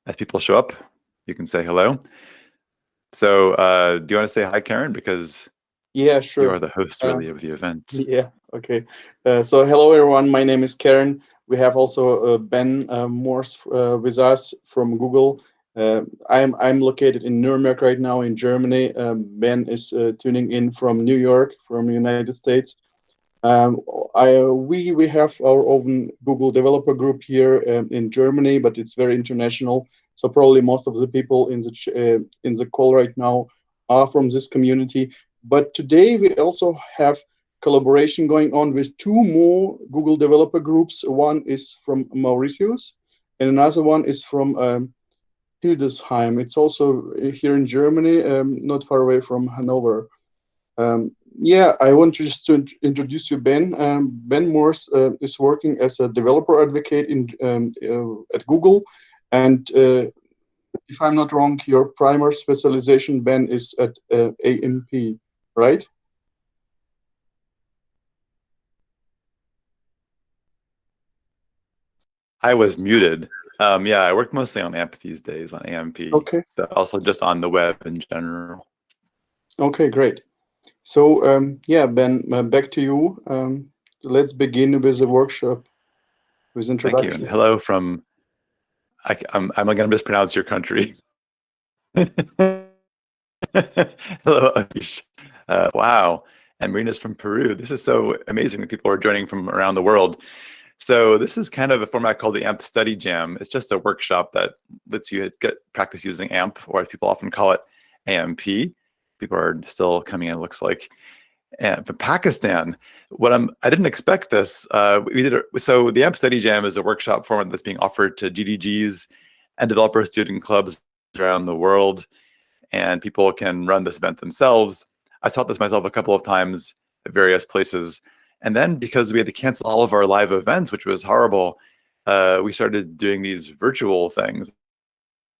as people show up, you can say hello. So do you want to say hi, Karen? Because Yeah, you sure. are the host, Uh, really, of the event. yeah, okay. So hello everyone. My name is Karen. We have also Ben Morss with us from Google. I'm located in Nuremberg right now in Germany. Ben is tuning in from New York, from the United States. Um, we have our own Google developer group here in Germany, but it's very international. So probably most of the people in the call right now are from this community. But today we also have collaboration going on with two more Google developer groups. One is from Mauritius, and another one is from Hildesheim. It's also here in Germany, not far away from Hanover. Yeah, I want just to introduce you, Ben. Ben Morss is working as a developer advocate at Google, and if I'm not wrong, your primary specialization, Ben, is at AMP, right? I was muted. Yeah, I work mostly on AMP these days, on AMP, Okay. but also just on the web in general. Okay, great. So, yeah, Ben, back to you. Let's begin with the workshop, with Thank you. And introduction. hello from, I'm going to mispronounce your country. Hello, Avish. Wow. And Marina's from Peru. This is so amazing that people are joining from around the world. So this is kind of a format called the AMP Study Jam. It's just a workshop that lets you get practice using AMP, or as people often call it, AMP. People are still coming in, looks like. And from Pakistan, I didn't expect this. So the AMP Study Jam is a workshop format that's being offered to GDGs and developer student clubs around the world, and people can run this event themselves. I taught this myself a couple of times at various places. And then because we had to cancel all of our live events, which was horrible, we started doing these virtual things.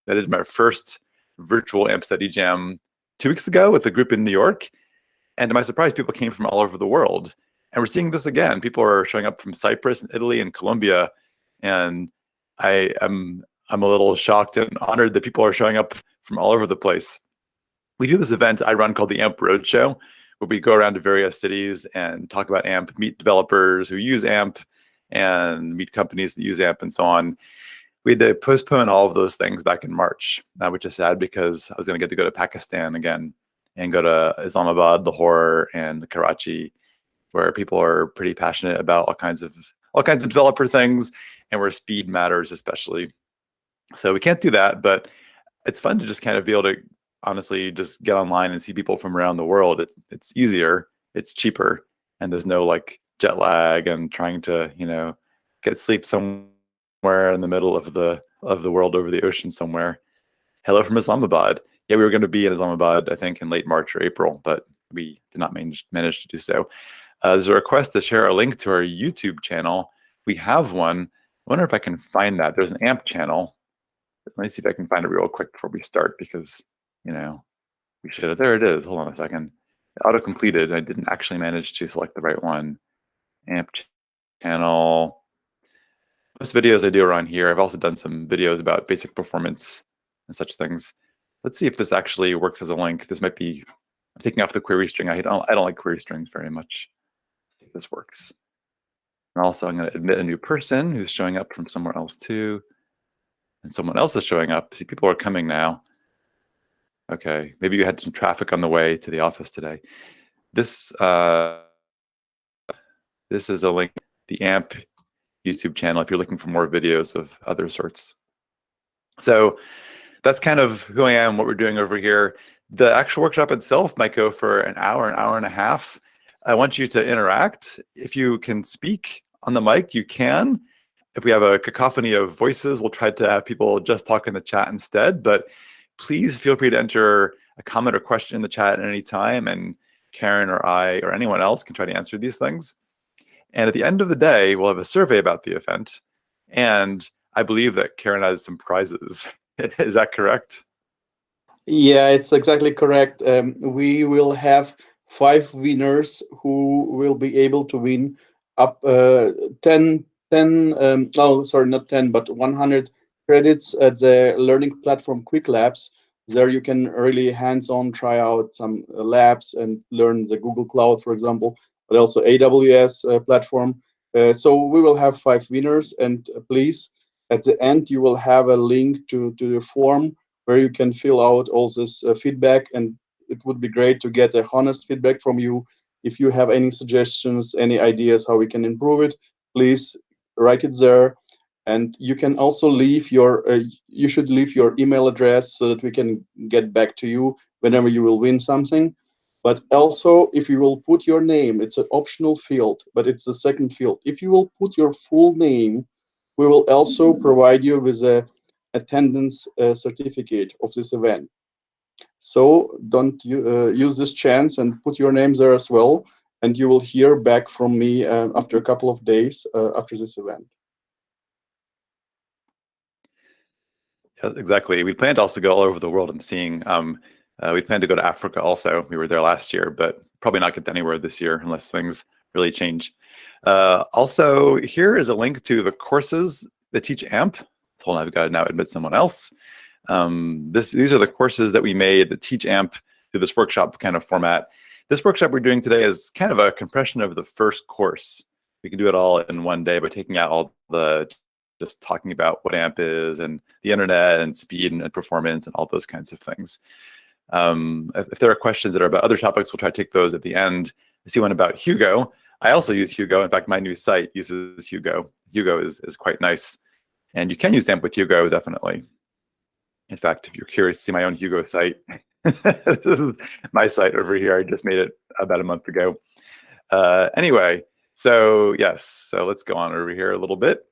I did my first virtual AMP Study Jam 2 weeks ago with a group in New York. And to my surprise, people came from all over the world. And we're seeing this again. People are showing up from Cyprus and Italy and Colombia. And I'm a little shocked and honored that people are showing up from all over the place. We do this event I run called the AMP Roadshow, where we go around to various cities and talk about AMP, meet developers who use AMP, and meet companies that use AMP, and so on. We had to postpone all of those things back in March, which is sad because I was going to get to go to Pakistan again and go to Islamabad, Lahore, and Karachi, where people are pretty passionate about all kinds of developer things, and where speed matters especially. So we can't do that, but it's fun to just kind of be able to honestly just get online and see people from around the world. It's easier, it's cheaper, and there's no like jet lag and trying to get sleep somewhere in the middle of the world over the ocean somewhere. Hello from Islamabad. Yeah, we were going to be in Islamabad, I think, in late March or April, but we did not manage to do so. There's a request to share a link to our YouTube channel. We have one. I wonder if I can find that. There's an AMP channel. Let me see if I can find it real quick before we start, because we should have. There it is. Hold on a second. Auto completed. I didn't actually manage to select the right one. AMP channel. Most videos I do are on here. I've also done some videos about basic performance and such things. Let's see if this actually works as a link. This might be. I'm taking off the query string. I don't like query strings very much. Let's see if this works. And also, I'm going to admit a new person who's showing up from somewhere else too. And someone else is showing up. See, people are coming now. Okay, maybe you had some traffic on the way to the office today. This this is a link to the AMP YouTube channel if you're looking for more videos of other sorts. So that's kind of who I am, what we're doing over here. The actual workshop itself might go for an hour and a half. I want you to interact. If you can speak on the mic, you can. If we have a cacophony of voices, we'll try to have people just talk in the chat instead. But please feel free to enter a comment or question in the chat at any time, and Karen or I or anyone else can try to answer these things. And at the end of the day, we'll have a survey about the event. And I believe that Karen has some prizes. Is that correct? Yeah, it's exactly correct. We will have 5 winners who will be able to win up 10, 10 oh, sorry, not 10, but 100 credits at the learning platform Quick Labs. There you can really hands-on try out some labs and learn the Google Cloud, for example, but also AWS platform. So we will have 5 winners, and please, at the end, you will have a link to the form where you can fill out all this feedback, and it would be great to get a honest feedback from you. If you have any suggestions, any ideas how we can improve it, please write it there. And you can also leave your you should leave your email address so that we can get back to you whenever you will win something. But also, if you will put your name, it's an optional field, but it's the second field. If you will put your full name, we will also provide you with a attendance certificate of this event. So don't use this chance and put your name there as well, and you will hear back from me after a couple of days after this event. Yeah, exactly. We plan to also go all over the world. I'm seeing we plan to go to Africa also. We were there last year, but probably not get anywhere this year unless things really change. Also, here is a link to the courses that teach AMP. Hold on, I've got to now admit someone else. These are the courses that we made that teach AMP through this workshop kind of format. This workshop we're doing today is kind of a compression of the first course. We can do it all in one day by taking out all the just talking about what AMP is and the internet and speed and performance and all those kinds of things. If there are questions that are about other topics, we'll try to take those at the end. I see one about Hugo. I also use Hugo. In fact, my new site uses Hugo. Hugo is quite nice. And you can use AMP with Hugo, definitely. In fact, if you're curious to see my own Hugo site, this is my site over here. I just made it about a month ago. Anyway, so yes, so let's go on over here a little bit.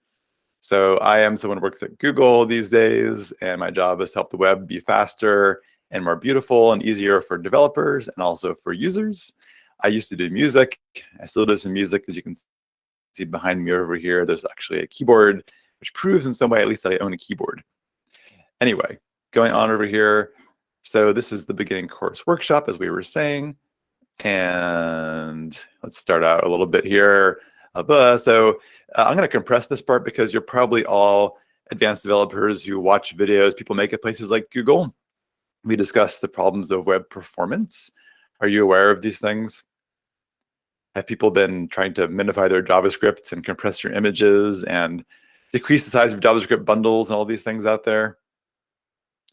So I am someone who works at Google these days, and my job is to help the web be faster and more beautiful and easier for developers and also for users. I used to do music. I still do some music, as you can see behind me over here. There's actually a keyboard, which proves in some way at least that I own a keyboard. Anyway, going on over here. So this is the beginning course workshop, as we were saying. And let's start out a little bit here. I'm going to compress this part because you're probably all advanced developers who watch videos people make at places like Google. We discussed the problems of web performance. Are you aware of these things? Have people been trying to minify their JavaScript and compress your images and decrease the size of JavaScript bundles and all these things out there?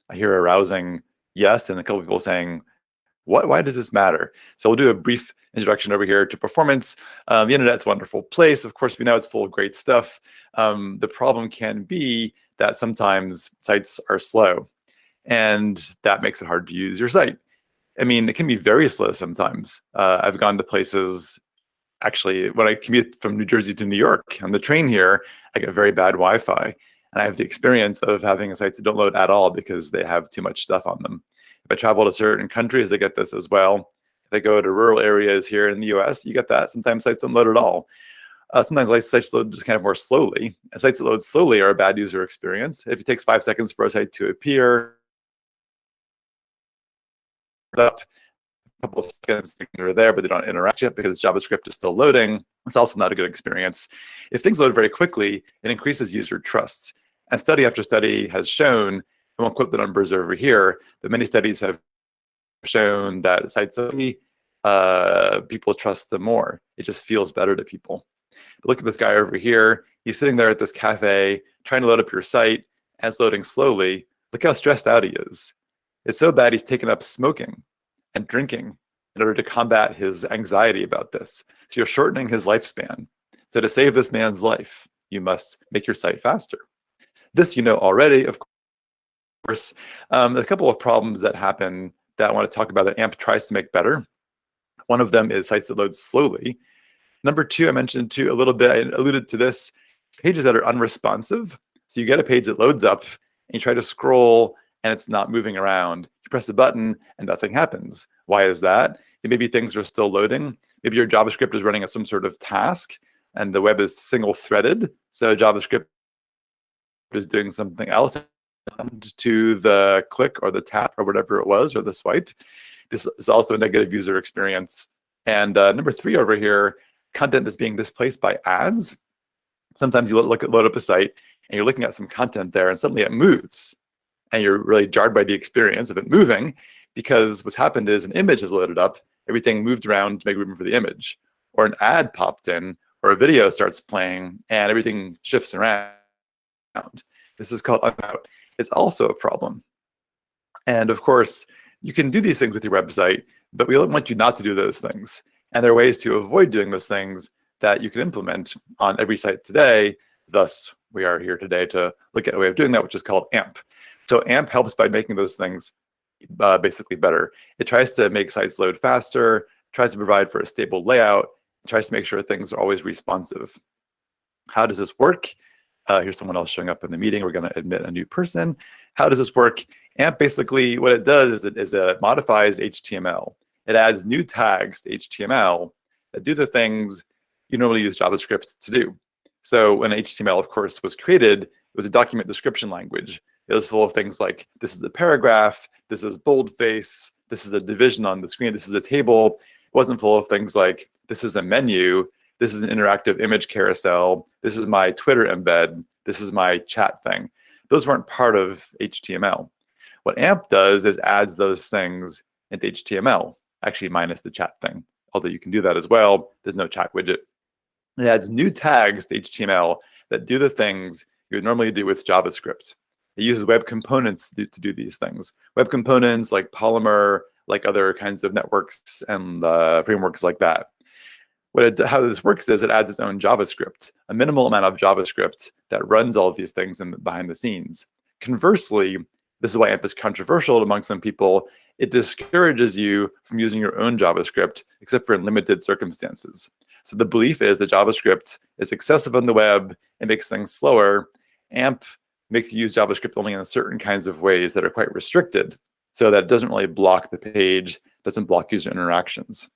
I hear a rousing yes, and a couple of people saying, why does this matter? So we'll do a brief introduction over here to performance. The internet's a wonderful place. Of course, we know it's full of great stuff. The problem can be that sometimes sites are slow, and that makes it hard to use your site. I mean, it can be very slow sometimes. I've gone to places, actually, when I commute from New Jersey to New York, on the train here, I get very bad Wi-Fi. And I have the experience of having sites that don't load at all because they have too much stuff on them. If I travel to certain countries, they get this as well. If I go to rural areas here in the US, you get that. Sometimes sites don't load at all. Sometimes sites load just kind of more slowly. And sites that load slowly are a bad user experience. If it takes 5 seconds for a site to appear, up a couple of seconds, they're there, but they don't interact yet because JavaScript is still loading. It's also not a good experience. If things load very quickly, it increases user trust. And study after study has shown, I won't quote the numbers over here, but many studies have shown that sites people trust them more. It just feels better to people. But look at this guy over here. He's sitting there at this cafe trying to load up your site, and it's loading slowly. Look how stressed out he is. It's so bad he's taken up smoking and drinking in order to combat his anxiety about this. So you're shortening his lifespan. So to save this man's life, you must make your site faster. This you know already, of course. A couple of problems that happen that I want to talk about that AMP tries to make better. One of them is sites that load slowly. Number two, I mentioned too a little bit, I alluded to this, pages that are unresponsive. So you get a page that loads up and you try to scroll and it's not moving around. You press a button and nothing happens. Why is that? Maybe things are still loading. Maybe your JavaScript is running at some sort of task and the web is single threaded. So JavaScript is doing something else to the click or the tap or whatever it was, or the swipe. This is also a negative user experience. And number three over here, content that's being displaced by ads. Sometimes you load up a site and you're looking at some content there, and suddenly it moves, and you're really jarred by the experience of it moving, because what's happened is an image is loaded up, everything moved around to make room for the image, or an ad popped in, or a video starts playing, and everything shifts around. This is called untitled. It's also a problem. And of course, you can do these things with your website, but we don't want you not to do those things. And there are ways to avoid doing those things that you can implement on every site today. Thus, we are here today to look at a way of doing that, which is called AMP. So AMP helps by making those things basically better. It tries to make sites load faster, tries to provide for a stable layout, tries to make sure things are always responsive. How does this work? Here's someone else showing up in the meeting. We're going to admit a new person. How does this work? AMP basically, what it does is it modifies HTML. It adds new tags to HTML that do the things you normally use JavaScript to do. So when HTML, of course, was created, it was a document description language. It was full of things like, this is a paragraph, this is boldface, this is a division on the screen, this is a table. It wasn't full of things like, this is a menu, this is an interactive image carousel, this is my Twitter embed, this is my chat thing. Those weren't part of HTML. What AMP does is adds those things into HTML, actually minus the chat thing, although you can do that as well. There's no chat widget. It adds new tags to HTML that do the things you would normally do with JavaScript. It uses web components to do these things. Web components like Polymer, like other kinds of networks and frameworks like that. How this works is it adds its own JavaScript, a minimal amount of JavaScript that runs all of these things behind the scenes. Conversely, this is why AMP is controversial among some people. It discourages you from using your own JavaScript, except for in limited circumstances. So the belief is that JavaScript is excessive on the web and makes things slower. AMP makes you use JavaScript only in certain kinds of ways that are quite restricted, so that it doesn't really block the page, doesn't block user interactions.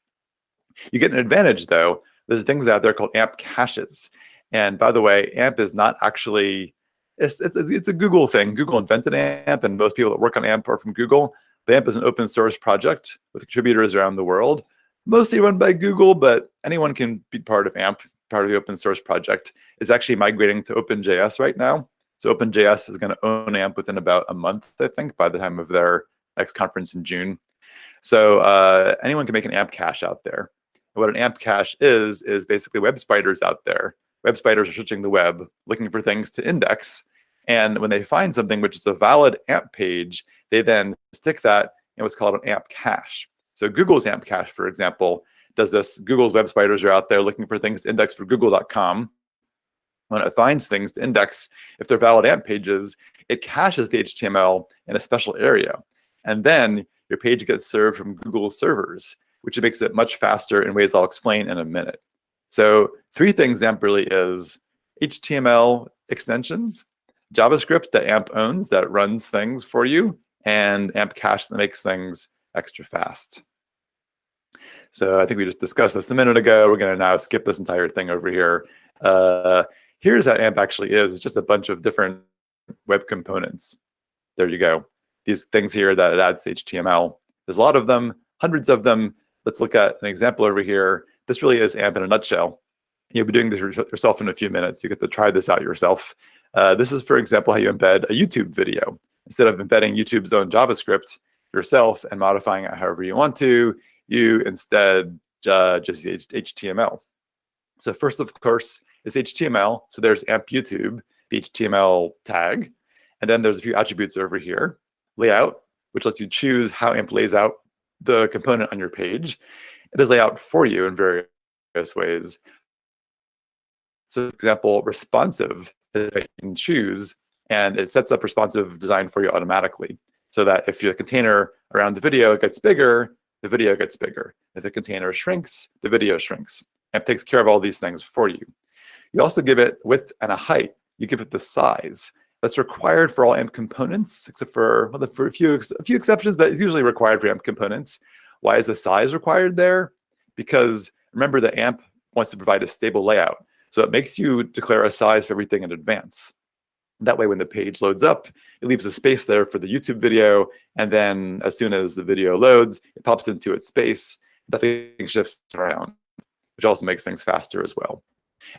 You get an advantage, though. There's things out there called AMP caches. And by the way, AMP is not actually, it's a Google thing. Google invented AMP, and most people that work on AMP are from Google. But AMP is an open source project with contributors around the world, mostly run by Google, but anyone can be part of AMP, part of the open source project. It's actually migrating to OpenJS right now. So OpenJS is going to own AMP within about a month, I think, by the time of their next conference in June. So anyone can make an AMP cache out there. And what an AMP cache is basically web spiders out there. Web spiders are searching the web, looking for things to index. And when they find something which is a valid AMP page, they then stick that in what's called an AMP cache. So Google's AMP cache, for example, does this. Google's web spiders are out there looking for things to index for google.com. When it finds things to index, if they're valid AMP pages, it caches the HTML in a special area. And then your page gets served from Google servers, which makes it much faster in ways I'll explain in a minute. So 3 things AMP really is: HTML extensions, JavaScript that AMP owns that runs things for you, and AMP cache that makes things extra fast. So I think we just discussed this a minute ago. We're going to now skip this entire thing over here. Here's how AMP actually is. It's just a bunch of different web components. There you go. These things here that it adds to HTML. There's a lot of them, hundreds of them. Let's look at an example over here. This really is AMP in a nutshell. You'll be doing this yourself in a few minutes. You get to try this out yourself. This is, for example, how you embed a YouTube video. Instead of embedding YouTube's own JavaScript yourself and modifying it however you want to, you instead just use HTML. So first, of course, is HTML. So there's AMP YouTube, the HTML tag. And then there's a few attributes over here. Layout, which lets you choose how AMP lays out the component on your page. It does layout for you in various ways. So for example, responsive, you can choose, and it sets up responsive design for you automatically. So that if your container around the video gets bigger, the video gets bigger. If the container shrinks, the video shrinks. And it takes care of all these things for you. You also give it width and a height. You give it the size. That's required for all AMP components, except for, well, for a few exceptions, but it's usually required for AMP components. Why is the size required there? Because remember that AMP wants to provide a stable layout. So it makes you declare a size for everything in advance. That way, when the page loads up, it leaves a space there for the YouTube video. And then as soon as the video loads, it pops into its space. Nothing shifts around, which also makes things faster as well.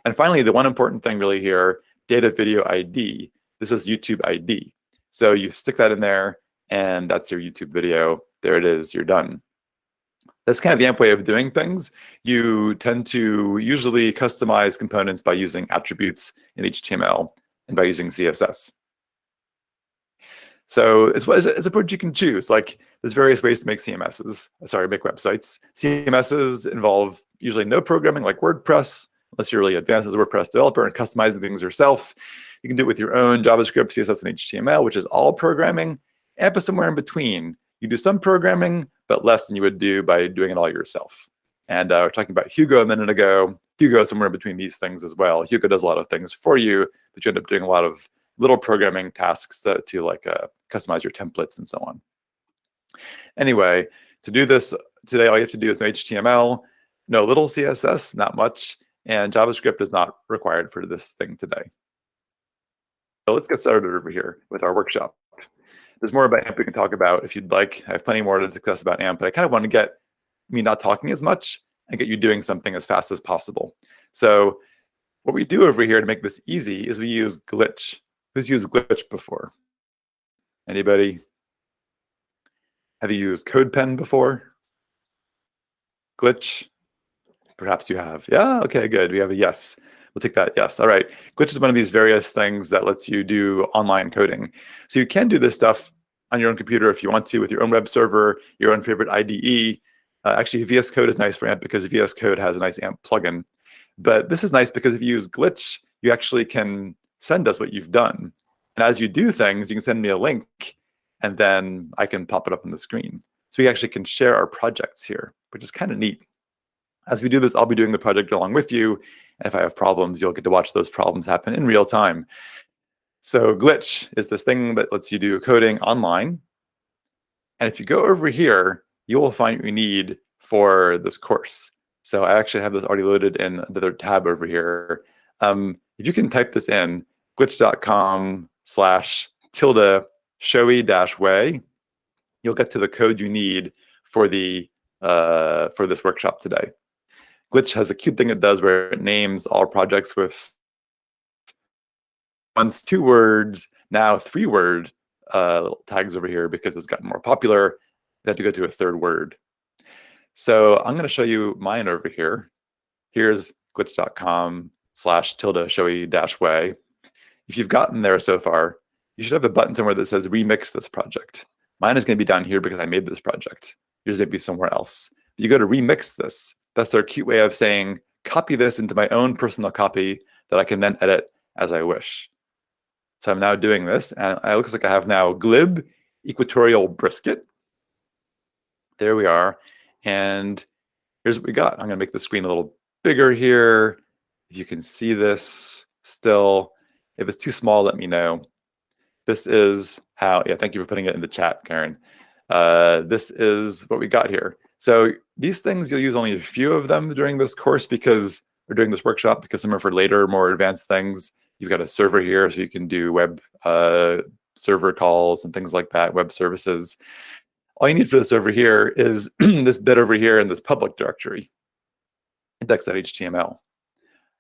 And finally, the one important thing really here, data video ID. This is YouTube ID. So you stick that in there, and that's your YouTube video. There it is, you're done. That's kind of the AMP way of doing things. You tend to usually customize components by using attributes in HTML and by using CSS. So it's a approach you can choose. Like there's various ways to make CMSs, make websites. CMSs involve usually no programming like WordPress, unless you're really advanced as a WordPress developer and customizing things yourself. You can do it with your own JavaScript, CSS, and HTML, which is all programming. AMP is somewhere in between. You do some programming, but less than you would do by doing it all yourself. And we're talking about Hugo a minute ago. Hugo is somewhere in between these things as well. Hugo does a lot of things for you, but you end up doing a lot of little programming tasks to customize your templates and so on. Anyway, to do this today, all you have to do is know HTML, know a little CSS, not much, and JavaScript is not required for this thing today. So let's get started over here with our workshop. There's more about AMP we can talk about if you'd like. I have plenty more to discuss about AMP, but I kind of want to get me not talking as much and get you doing something as fast as possible. So what we do over here to make this easy is we use glitch. Who's used glitch before? Anybody? Have you used CodePen before? Glitch? Perhaps you have. Yeah, okay, good. We have a yes. We'll take that yes. All right. Glitch is one of these various things that lets you do online coding. So you can do this stuff on your own computer if you want to, with your own web server, your own favorite IDE. Actually, VS Code is nice for AMP because VS Code has a nice AMP plugin. But this is nice because if you use glitch, you actually can send us what you've done. And as you do things, you can send me a link, and then I can pop it up on the screen. So we actually can share our projects here, which is kind of neat. As we do this, I'll be doing the project along with you. And if I have problems, you'll get to watch those problems happen in real time. So glitch is this thing that lets you do coding online. And if you go over here, you will find what you need for this course. So I actually have this already loaded in another tab over here. If you can type this in, glitch.com/tilde-showy-way, you'll get to the code you need for the for this workshop today. Glitch has a cute thing it does where it names all projects with once 2 words, now 3-word little tags over here because it's gotten more popular. You have to go to a 3rd word. So I'm going to show you mine over here. Here's glitch.com/tilde-showy-way. If you've gotten there so far, you should have a button somewhere that says remix this project. Mine is going to be down here because I made this project. Yours may be somewhere else. You go to remix this. That's our cute way of saying, copy this into my own personal copy that I can then edit as I wish. So I'm now doing this, and it looks like I have now glib equatorial brisket. There we are. And here's what we got. I'm going to make the screen a little bigger here. If you can see this still. If it's too small, let me know. This is how, yeah, thank you for putting it in the chat, Karen. This is what we got here. So these things, you'll use only a few of them during this course because, or during this workshop, because some are for later, more advanced things. You've got a server here, so you can do web server calls and things like that, web services. All you need for this over here is this bit over here in this public directory, index.html.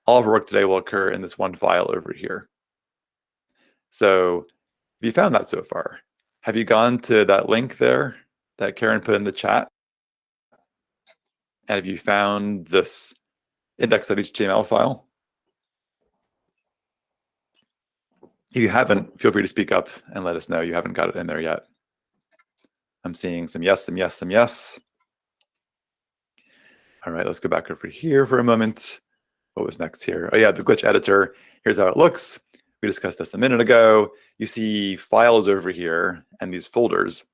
All of our work today will occur in this one file over here. So have you found that so far? Have you gone to that link there that Karen put in the chat? And have you found this index.html file? If you haven't, feel free to speak up and let us know you haven't got it in there yet. I'm seeing some yes, some yes, some yes. All right, let's go back over here for a moment. What was next here? Oh yeah, the glitch editor. Here's how it looks. We discussed this a minute ago. You see files over here and these folders.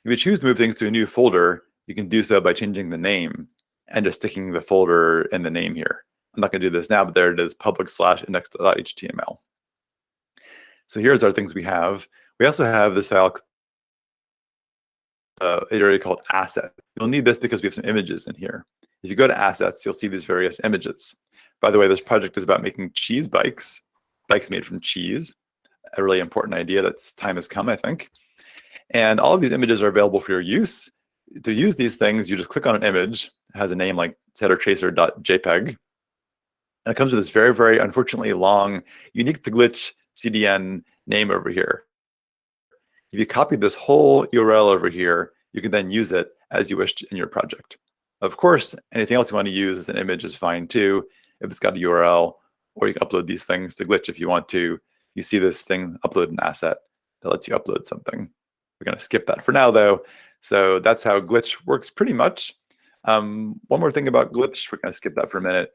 If you choose to move things to a new folder, you can do so by changing the name and just sticking the folder in the name here. I'm not going to do this now, but there it is, public/index.html. So here's our things we have. We also have this file area called assets. You'll need this because we have some images in here. If you go to assets, you'll see these various images. By the way, this project is about making cheese bikes, bikes made from cheese. A really important idea that's time has come, I think. And all of these images are available for your use. To use these things, you just click on an image. It has a name like settertracer.jpg. And it comes with this very, very unfortunately long, unique to glitch CDN name over here. If you copy this whole URL over here, you can then use it as you wish in your project. Of course, anything else you want to use as an image is fine too, if it's got a URL, or you can upload these things to Glitch if you want to. You see this thing, upload an asset that lets you upload something. We're going to skip that for now though. So that's how Glitch works pretty much. One more thing about Glitch, we're going to skip that for a minute.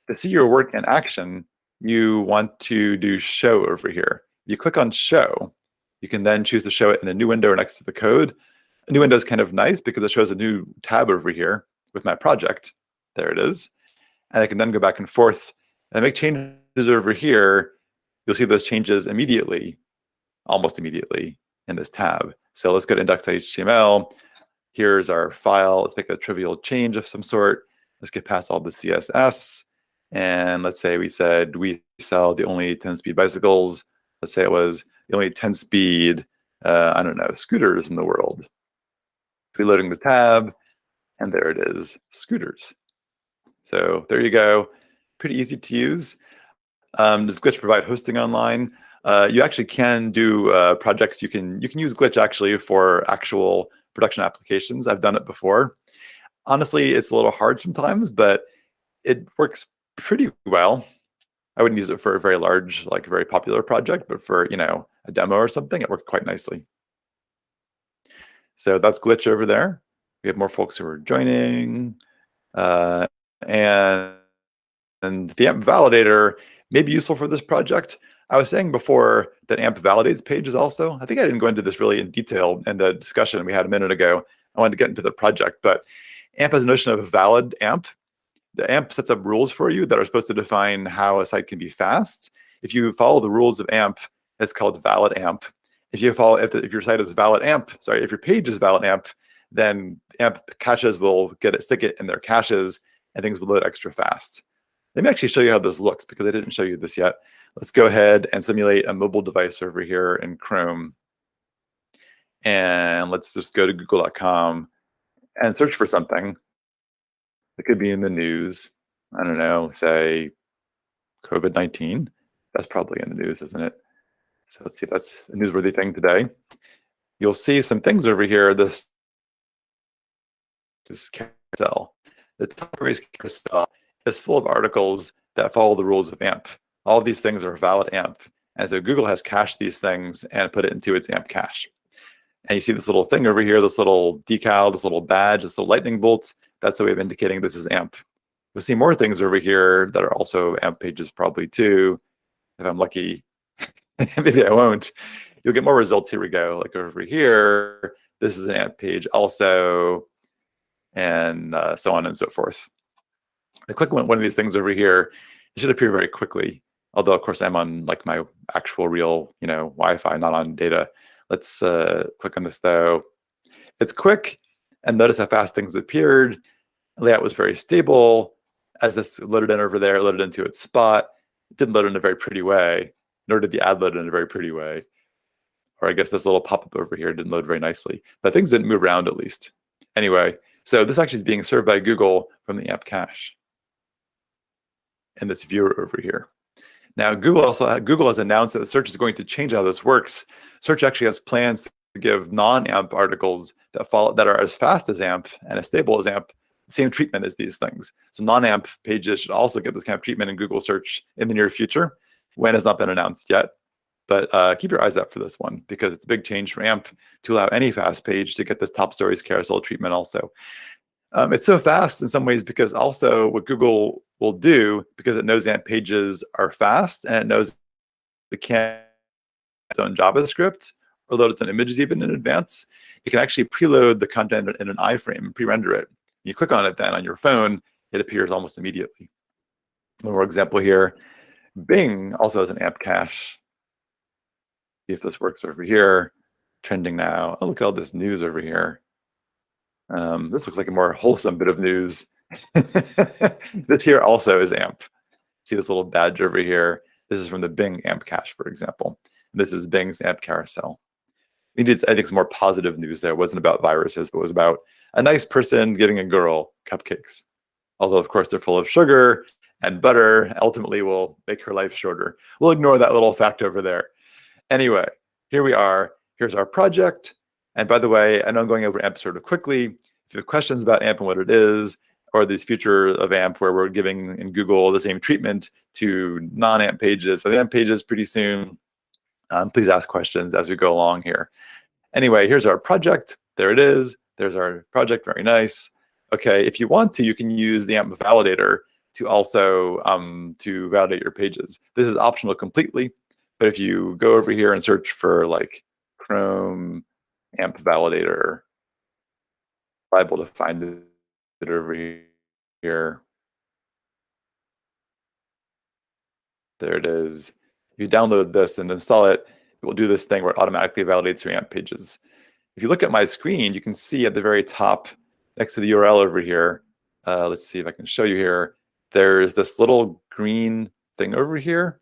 To see your work in action, you want to do show over here. You click on show. You can then choose to show it in a new window next to the code. A new window is kind of nice because it shows a new tab over here with my project. There it is. And I can then go back and forth and make changes over here. You'll see those changes immediately, almost immediately in this tab. So let's go to index.html. Here's our file. Let's make a trivial change of some sort. Let's get past all the CSS. And let's say we said we sell the only 10-speed bicycles. Let's say it was the only 10-speed, I don't know, scooters in the world. Reloading the tab, and there it is, scooters. So there you go, pretty easy to use. Does Glitch provide hosting online? You actually can do projects. You can use Glitch actually for actual production applications. I've done it before. Honestly, it's a little hard sometimes, but it works pretty well. I wouldn't use it for a very large, like very popular project, but for a demo or something, it worked quite nicely. So that's Glitch over there. We have more folks who are joining, and the AMP validator may be useful for this project. I was saying before that AMP validates pages also. I think I didn't go into this really in detail in the discussion we had a minute ago. I wanted to get into the project, but AMP has a notion of a valid AMP. The AMP sets up rules for you that are supposed to define how a site can be fast. If you follow the rules of AMP, it's called valid AMP. If your site is valid AMP, if your page is valid AMP, then AMP caches will stick it in their caches, and things will load extra fast. Let me actually show you how this looks because I didn't show you this yet. Let's go ahead and simulate a mobile device over here in Chrome. And let's just go to google.com and search for something. It could be in the news. I don't know, say COVID-19. That's probably in the news, isn't it? So let's see if that's a newsworthy thing today. You'll see some things over here. This is carousel. The top race carousel is full of articles that follow the rules of AMP. All of these things are valid AMP. And so Google has cached these things and put it into its AMP cache. And you see this little thing over here, this little decal, this little badge, this little lightning bolt. That's the way of indicating this is AMP. You'll see more things over here that are also AMP pages probably too. If I'm lucky, maybe I won't. You'll get more results. Here we go. Like over here, this is an AMP page also, and so on and so forth. I click on one of these things over here. It should appear very quickly. Although, of course, I'm on like my actual real, Wi-Fi, not on data. Let's click on this though. It's quick, and notice how fast things appeared. Layout was very stable. As this loaded in over there, it loaded into its spot. It didn't load in a very pretty way, nor did the ad load in a very pretty way. Or I guess this little pop-up over here didn't load very nicely, but things didn't move around at least. Anyway, so this actually is being served by Google from the AMP cache in this viewer over here. Now, Google has announced that search is going to change how this works. Search actually has plans to give non-AMP articles that are as fast as AMP and as stable as AMP the same treatment as these things. So non-AMP pages should also get this kind of treatment in Google search in the near future. When has not been announced yet, but keep your eyes out for this one because it's a big change for AMP to allow any fast page to get this top stories carousel treatment also. It's so fast in some ways because also what Google will do, because it knows AMP pages are fast and it knows it can't its own JavaScript or load its own images even in advance, it can actually preload the content in an iframe and pre-render it. You click on it then on your phone, it appears almost immediately. One more example here. Bing also has an AMP cache. See if this works over here. Trending now. Oh, look at all this news over here. This looks like a more wholesome bit of news. This here also is AMP. See this little badge over here? This is from the Bing AMP cache, for example. This is Bing's AMP carousel. I think some more positive news there. It wasn't about viruses, but it was about a nice person giving a girl cupcakes. Although, of course, they're full of sugar and butter ultimately will make her life shorter. We'll ignore that little fact over there. Anyway, here we are. Here's our project. And by the way, I know I'm going over AMP sort of quickly. If you have questions about AMP and what it is, or these features of AMP where we're giving in Google the same treatment to non-AMP pages, so the AMP pages pretty soon, please ask questions as we go along here. Anyway, here's our project. There it is. There's our project. Very nice. Okay, if you want to, you can use the AMP validator to also to validate your pages. This is optional completely, but if you go over here and search for like Chrome AMP validator, I'm able to find it over here. There it is. If you download this and install it, it will do this thing where it automatically validates your AMP pages. If you look at my screen, you can see at the very top next to the URL over here, let's see if I can show you here, there's this little green thing over here.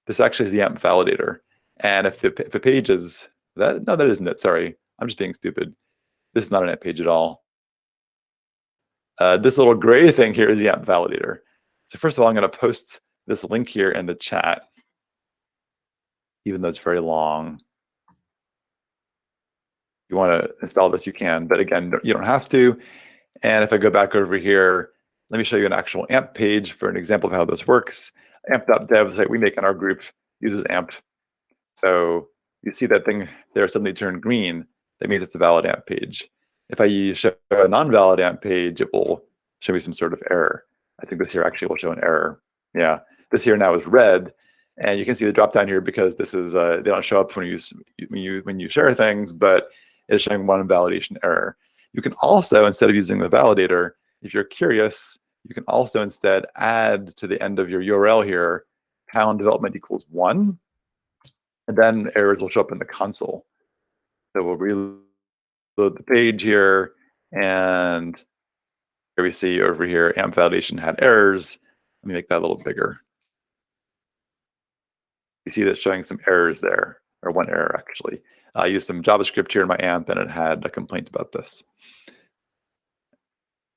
This actually is the AMP validator. And if a page is, no, that isn't it, sorry. I'm just being stupid. This is not an AMP page at all. This little gray thing here is the AMP validator. So first of all, I'm going to post this link here in the chat, even though it's very long. If you want to install this, you can, but again, you don't have to. And if I go back over here, let me show you an actual AMP page for an example of how this works. AMP.dev, the site we make in our group, uses AMP. So you see that thing there suddenly turn green. That means it's a valid AMP page. If I show a non-valid AMP page, it will show me some sort of error. I think this here actually will show an error. Yeah, this here now is red. And you can see the drop down here because this is they don't show up when you share things, but it's showing one validation error. You can also, instead of using the validator, if you're curious, you can also instead add to the end of your URL here, #development equals 1, and then errors will show up in the console. So we'll reload the page here, and here we see over here, AMP validation had errors. Let me make that a little bigger. You see that showing some errors there, or one error actually. I used some JavaScript here in my AMP, and it had a complaint about this.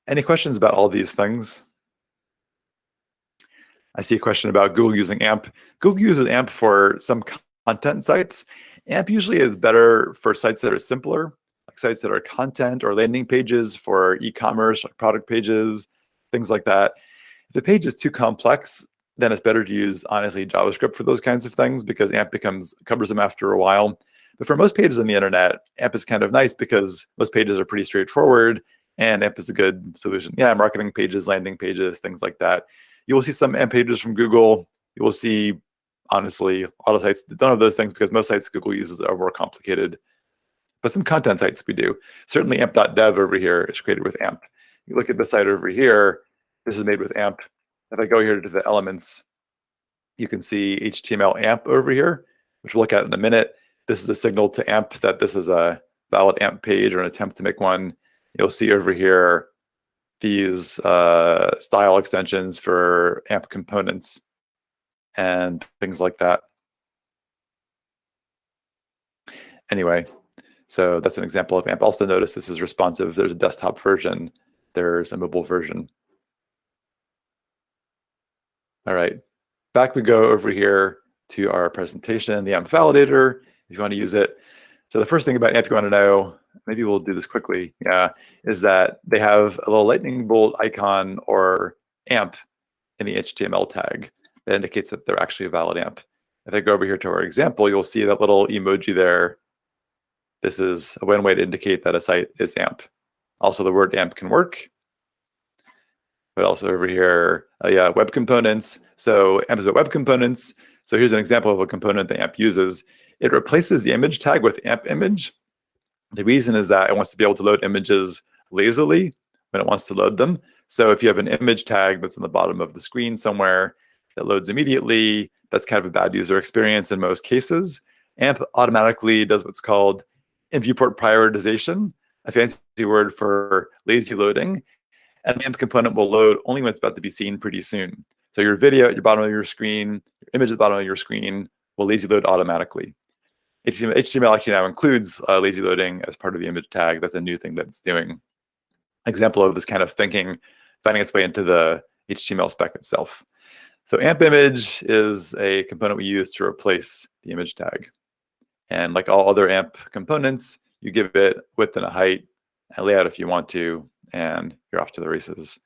Any questions about all these things? I see a question about Google using AMP. Google uses AMP for some content sites. AMP usually is better for sites that are simpler, like sites that are content or landing pages for e-commerce, like product pages, things like that. If the page is too complex, then it's better to use, honestly, JavaScript for those kinds of things because AMP covers them after a while. But for most pages on the internet, AMP is kind of nice because most pages are pretty straightforward, and AMP is a good solution. Yeah, marketing pages, landing pages, things like that. You will see some AMP pages from Google. You will see, honestly, a lot of sites that don't have those things because most sites Google uses are more complicated. But some content sites we do. Certainly amp.dev over here is created with AMP. You look at the site over here, this is made with AMP. If I go here to the elements, you can see HTML AMP over here, which we'll look at in a minute. This is a signal to AMP that this is a valid AMP page or an attempt to make one. You'll see over here these style extensions for AMP components and things like that. Anyway, so that's an example of AMP. Also notice this is responsive. There's a desktop version. There's a mobile version. All right, back we go over here to our presentation, the AMP validator, if you want to use it. So the first thing about AMP you want to know, maybe we'll do this quickly, yeah, is that they have a little lightning bolt icon or AMP in the HTML tag that indicates that they're actually a valid AMP. If I go over here to our example, you'll see that little emoji there. This is one way to indicate that a site is AMP. Also, the word AMP can work. But also over here, yeah, web components. So AMP is about web components. So here's an example of a component that AMP uses. It replaces the image tag with AMP image. The reason is that it wants to be able to load images lazily when it wants to load them. So if you have an image tag that's on the bottom of the screen somewhere that loads immediately, that's kind of a bad user experience in most cases. AMP automatically does what's called in-viewport prioritization, a fancy word for lazy loading. And the AMP component will load only when it's about to be seen pretty soon. So your video at your bottom of your screen, your image at the bottom of your screen will lazy load automatically. HTML actually now includes lazy loading as part of the image tag. That's a new thing that it's doing. Example of this kind of thinking finding its way into the HTML spec itself. So amp image is a component we use to replace the image tag. And like all other amp components, you give it width and a height and layout if you want to, and you're off to the races.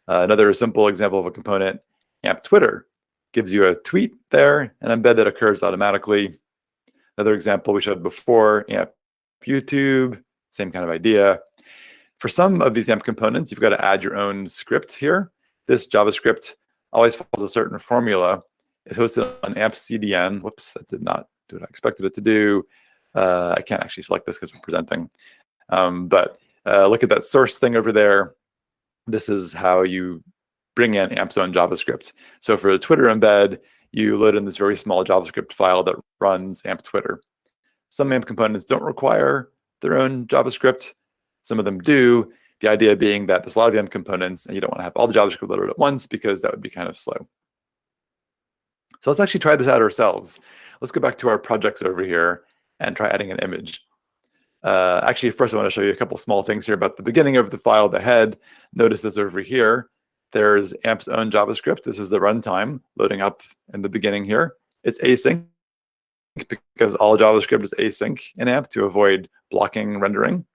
Another simple example of a component, amp Twitter, gives you a tweet there, an embed that occurs automatically. Another example we showed before, amp YouTube, same kind of idea. For some of these amp components, you've got to add your own script here. This JavaScript always follows a certain formula. It's hosted on amp CDN. Whoops, that did not do what I expected it to do. I can't actually select this because we're presenting. But look at that source thing over there. This is how you bring in amp's own JavaScript. So for the Twitter embed, you load in this very small JavaScript file that runs amp Twitter. Some amp components don't require their own JavaScript. Some of them do. The idea being that there's a lot of amp components and you don't want to have all the JavaScript loaded at once because that would be kind of slow. So let's actually try this out ourselves. Let's go back to our projects over here and try adding an image. Actually, first I want to show you a couple small things here about the beginning of the file, the head. Notice this over here. There's amp's own JavaScript. This is the runtime loading up in the beginning here. It's async because all JavaScript is async in amp to avoid blocking rendering.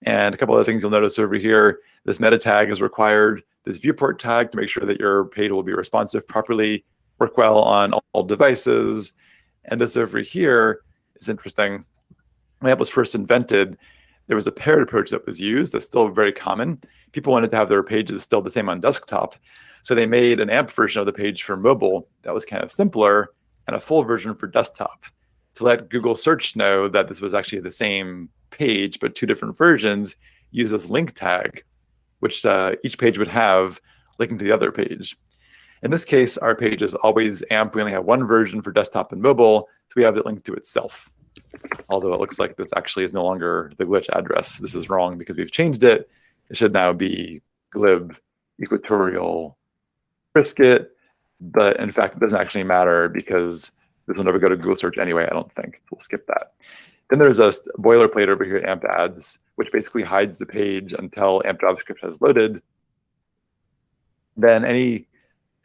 And a couple other things you'll notice over here, this meta tag is required, this viewport tag to make sure that your page will be responsive properly, work well on all devices. And this over here is interesting. When amp was first invented, there was a paired approach that was used that's still very common. People wanted to have their pages still the same on desktop. So they made an amp version of the page for mobile that was kind of simpler and a full version for desktop to let Google search know that this was actually the same page, but two different versions. Use this link tag, which each page would have linking to the other page. In this case, our page is always AMP. We only have one version for desktop and mobile, so we have it linked to itself. Although it looks like this actually is no longer the glitch address. This is wrong because we've changed it. It should now be glib equatorial brisket, but in fact, it doesn't actually matter because this will never go to Google search anyway, I don't think. So we'll skip that. Then there's a boilerplate over here, AMP adds, which basically hides the page until AMP JavaScript has loaded. Then any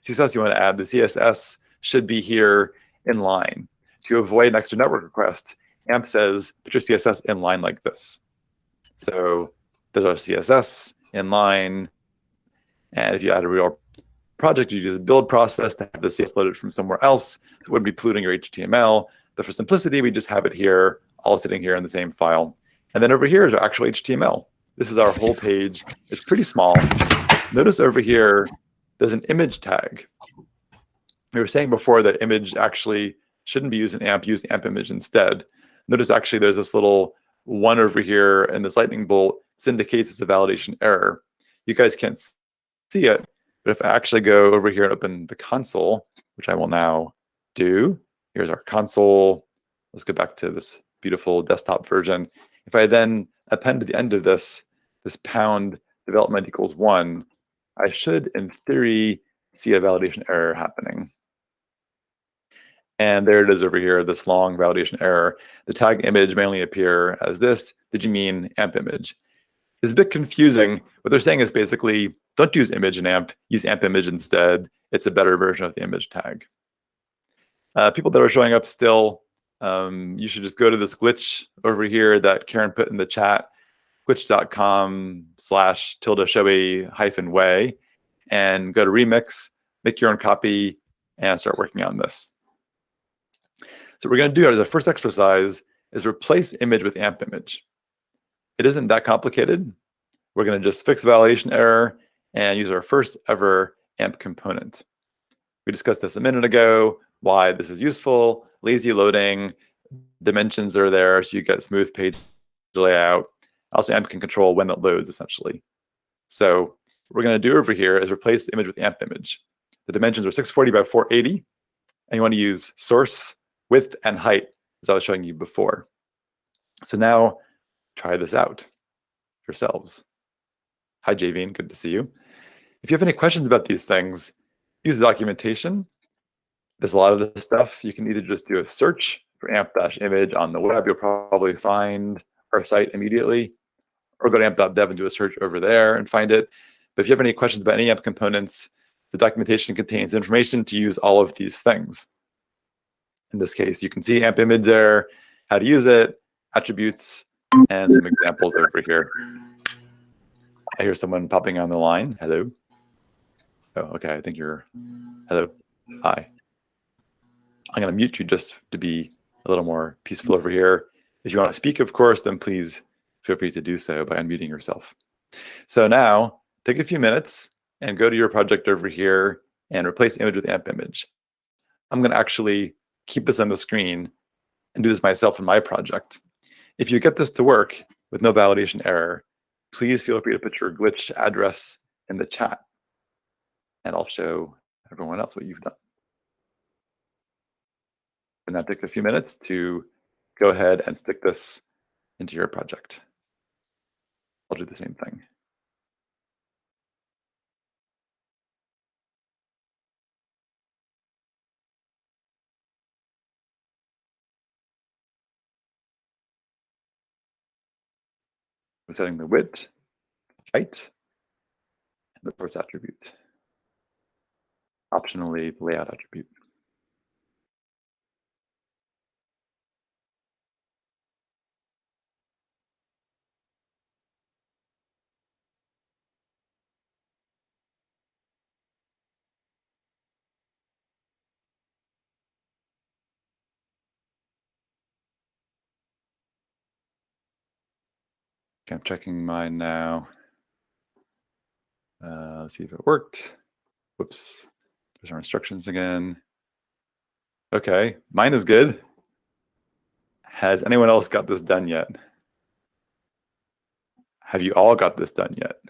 CSS you want to add, the CSS should be here in line. To avoid an extra network request, AMP says, put your CSS in line like this. So there's our CSS in line. And if you add a real project, you use a build process to have the CSS loaded from somewhere else. It wouldn't be polluting your HTML. But for simplicity, we just have it here, all sitting here in the same file. And then over here is our actual HTML. This is our whole page. It's pretty small. Notice over here, there's an image tag. We were saying before that image actually shouldn't be used in AMP, use the AMP image instead. Notice actually there's this little one over here and this lightning bolt. This indicates it's a validation error. You guys can't see it, but if I actually go over here and open the console, which I will now do, here's our console. Let's go back to this beautiful desktop version. If I then append to the end of this pound development equals 1, I should, in theory, see a validation error happening. And there it is over here, this long validation error. The tag image may only appear as this. Did you mean AMP image? It's a bit confusing. What they're saying is basically, don't use image in AMP, use AMP image instead. It's a better version of the image tag. People that are showing up still, you should just go to this glitch over here that Karen put in the chat, glitch.com/tilde-showy-way, and go to remix, make your own copy, and start working on this. So what we're going to do as a first exercise is replace image with AMP image. It isn't that complicated. We're going to just fix the validation error and use our first ever AMP component. We discussed this a minute ago, why this is useful, lazy loading, dimensions are there so you get smooth page layout. Also, AMP can control when it loads, essentially. So what we're going to do over here is replace the image with AMP image. The dimensions are 640 by 480, and you want to use source, width, and height, as I was showing you before. So now try this out yourselves. Hi, Javine, good to see you. If you have any questions about these things, use the documentation. There's a lot of this stuff. You can either just do a search for amp-image on the web. You'll probably find our site immediately, or go to amp.dev and do a search over there and find it. But if you have any questions about any AMP components, the documentation contains information to use all of these things. In this case, you can see AMP image there, how to use it, attributes, and some examples over here. I hear someone popping on the line. Hello. Oh, okay. I think you're. Hello. Hi. I'm going to mute you just to be a little more peaceful over here. If you want to speak, of course, then please feel free to do so by unmuting yourself. So now, take a few minutes and go to your project over here and replace image with AMP image. I'm going to actually keep this on the screen and do this myself in my project. If you get this to work with no validation error, please feel free to put your glitch address in the chat, and I'll show everyone else what you've done. And now take a few minutes to go ahead and stick this into your project. I'll do the same thing. We're setting the width, height, and the source attribute. Optionally, the layout attribute. Okay, I'm checking mine now. Let's see if it worked. Whoops. There's our instructions again. Okay, mine is good. Has anyone else got this done yet? Have you all got this done yet?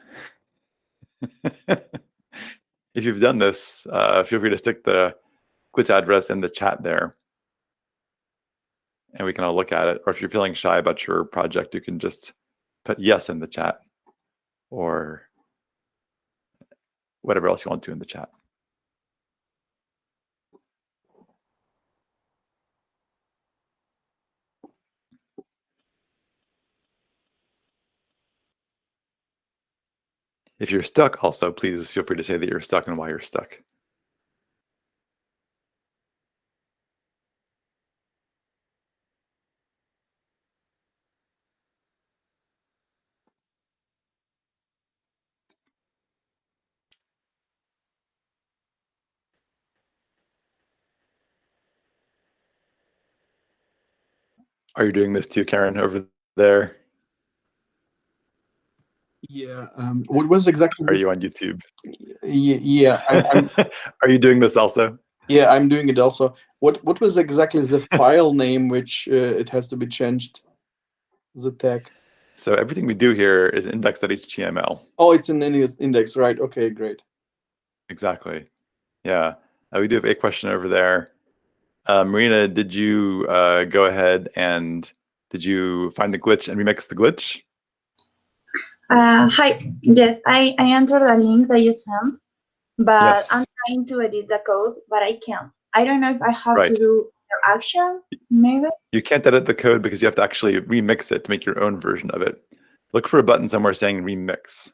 If you've done this, feel free to stick the glitch address in the chat there, and we can all look at it. Or if you're feeling shy about your project, you can just put yes in the chat, or whatever else you want to in the chat. If you're stuck, also, please feel free to say that you're stuck and why you're stuck. Are you doing this too, Karen, over there? Yeah. What was exactly? Are you on YouTube? Yeah. I'm Are you doing this also? Yeah, I'm doing it also. What was exactly the file name which it has to be changed? The tag. So everything we do here is index.html. Oh, it's in any index, right? Okay, great. Exactly. Yeah. We do have a question over there. Marina, did you go ahead and did you find the glitch and remix the glitch? Hi. Yes, I entered the link that you sent, but Yes. I'm trying to edit the code, but I can't. I don't know if I have Right. to do the action, maybe. You can't edit the code because you have to actually remix it to make your own version of it. Look for a button somewhere saying remix.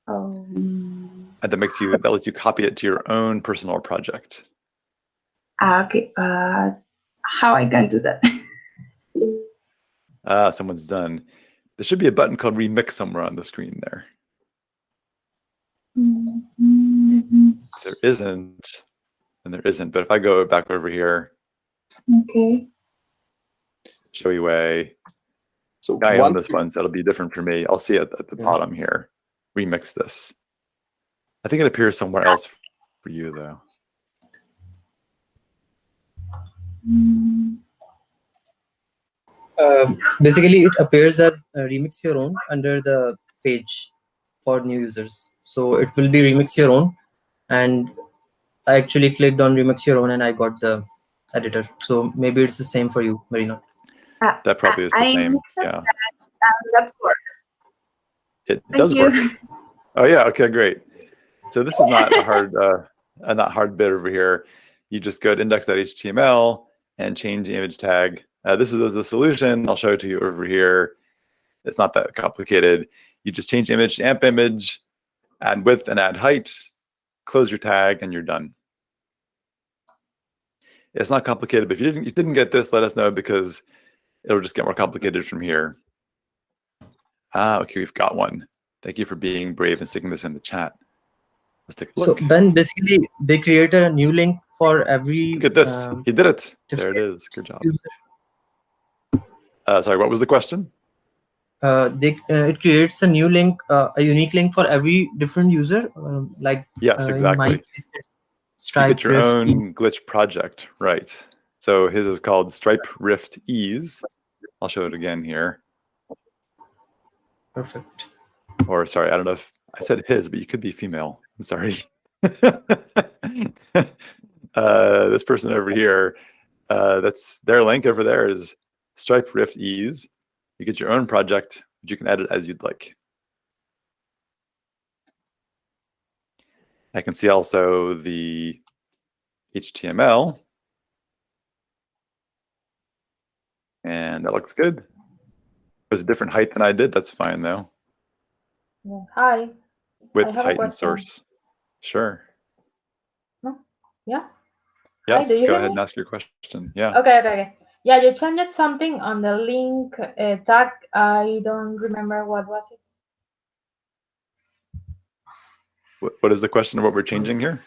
Oh. And that lets you copy it to your own personal project. Okay. How I can do that? Someone's done. There should be a button called remix somewhere on the screen there. If there isn't, then there isn't. But if I go back over here, Okay. show you way. So I own this one, so it'll be different for me. I'll see it at the Yeah. bottom here. Remix this. I think it appears somewhere else for you, though. Basically, it appears as remix your own under the page for new users. So it will be remix your own, and I actually clicked on remix your own and I got the editor. So maybe it's the same for you, Marina. That probably is the same. Yeah. That's work. It Thank does you. work. Oh yeah. Okay. Great. So this is not a hard bit over here. You just go to index.html and change the image tag. This is the solution. I'll show it to you over here. It's not that complicated. You just change image to AMP image, add width and add height, close your tag, and you're done. It's not complicated, but if you didn't get this, let us know, because it'll just get more complicated from here. Okay, we've got one. Thank you for being brave and sticking this in the chat. Let's take a look. So Ben, basically they created a new link for every. Look at this. He did it. There it is. Good job. Sorry, what was the question? It creates a new link, a unique link for every different user. Like yes, exactly. In my case, it's Stripe. You get your Rift, own glitch project, right? So his is called Stripe Rift Ease. I'll show it again here. Perfect. Or sorry, I don't know if I said his, but you could be female. I'm sorry. This person over here, that's their link over there is Stripe Rift Ease. You get your own project, but you can edit as you'd like. I can see also the HTML. And that looks good. There's a different height than I did. That's fine, though. Yeah. Hi. Width, height, and source. Sure. No? Yeah? Yes, Hi, go ahead and ask your question. Yeah. Okay. Yeah, you changed something on the link tag. I don't remember what was it. What is the question of what we're changing here?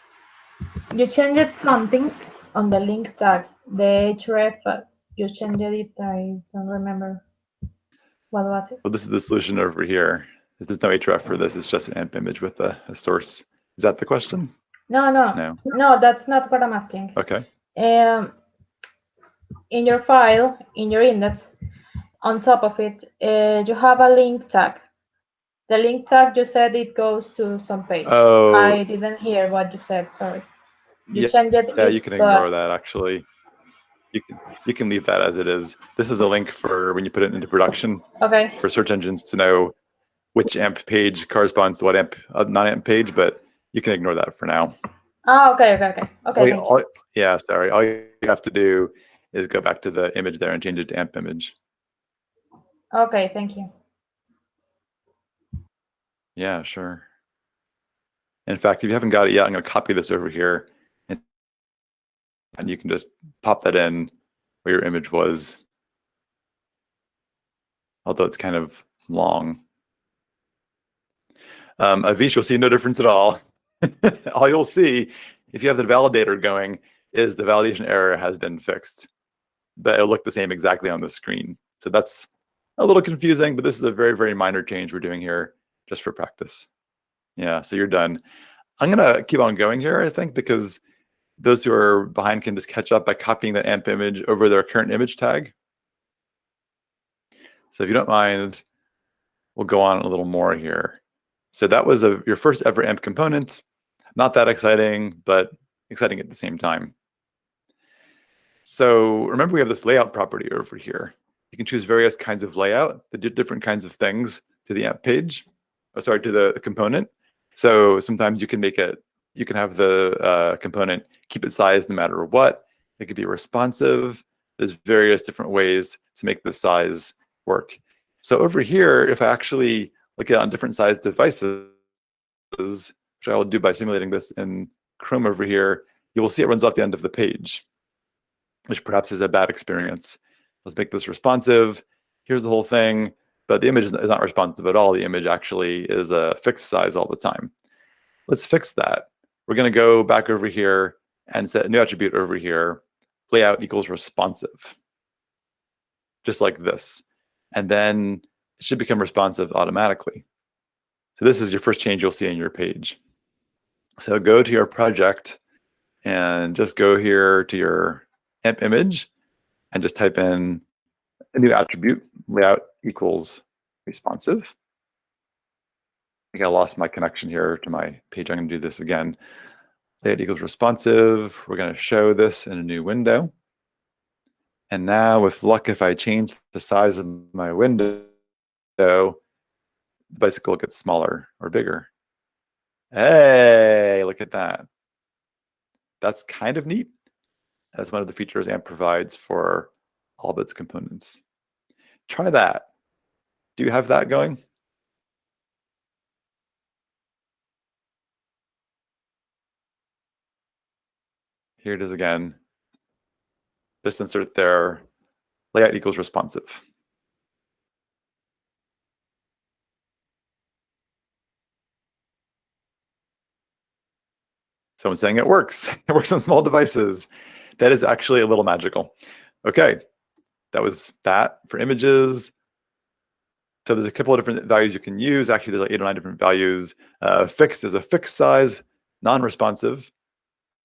You changed something on the link tag. The href, you changed it. I don't remember. What was it? Well, this is the solution over here. There's no href for this. It's just an AMP image with a source. Is that the question? No, that's not what I'm asking. Okay. In your file, in your index, on top of it, you have a link tag. The link tag, you said it goes to some page. Oh. I didn't hear what you said, sorry. You changed it. Yeah, you can ignore that, actually. You can leave that as it is. This is a link for when you put it into production. Okay. For search engines to know which AMP page corresponds to what AMP, non-AMP page, but you can ignore that for now. Oh, okay. Yeah, sorry. All you have to do is go back to the image there and change it to AMP image. Okay, thank you. Yeah, sure. In fact, if you haven't got it yet, I'm going to copy this over here, and you can just pop that in where your image was, although it's kind of long. Avish, you'll see no difference at all. All you'll see, if you have the validator going, is the validation error has been fixed, but it'll look the same exactly on the screen. So that's a little confusing, but this is a very, very minor change we're doing here just for practice. Yeah, so you're done. I'm going to keep on going here, I think, because those who are behind can just catch up by copying that AMP image over their current image tag. So if you don't mind, we'll go on a little more here. So that was your first ever AMP component. Not that exciting, but exciting at the same time. So remember, we have this layout property over here. You can choose various kinds of layout, the different kinds of things to the AMP page, to the component. So sometimes you can make it, you can have the component keep its size no matter what. It could be responsive. There's various different ways to make the size work. So over here, if I actually look at it on different size devices, which I will do by simulating this in Chrome over here, you will see it runs off the end of the page, which perhaps is a bad experience. Let's make this responsive. Here's the whole thing, but the image is not responsive at all. The image actually is a fixed size all the time. Let's fix that. We're going to go back over here and set a new attribute over here, layout equals responsive, just like this. And then it should become responsive automatically. So this is your first change you'll see in your page. So go to your project and just go here to your AMP image and just type in a new attribute, layout equals responsive. I think I lost my connection here to my page. I'm going to do this again. Layout equals responsive. We're going to show this in a new window. And now with luck, if I change the size of my window, the bicycle gets smaller or bigger. Hey, look at that. That's kind of neat. That's one of the features AMP provides for all of its components. Try that. Do you have that going? Here it is again. Just insert there, layout equals responsive. Someone's saying it works. It works on small devices. That is actually a little magical. Okay, that was that for images. So there's a couple of different values you can use. Actually, there's like 8 or 9 different values. Fixed is a fixed size, non-responsive.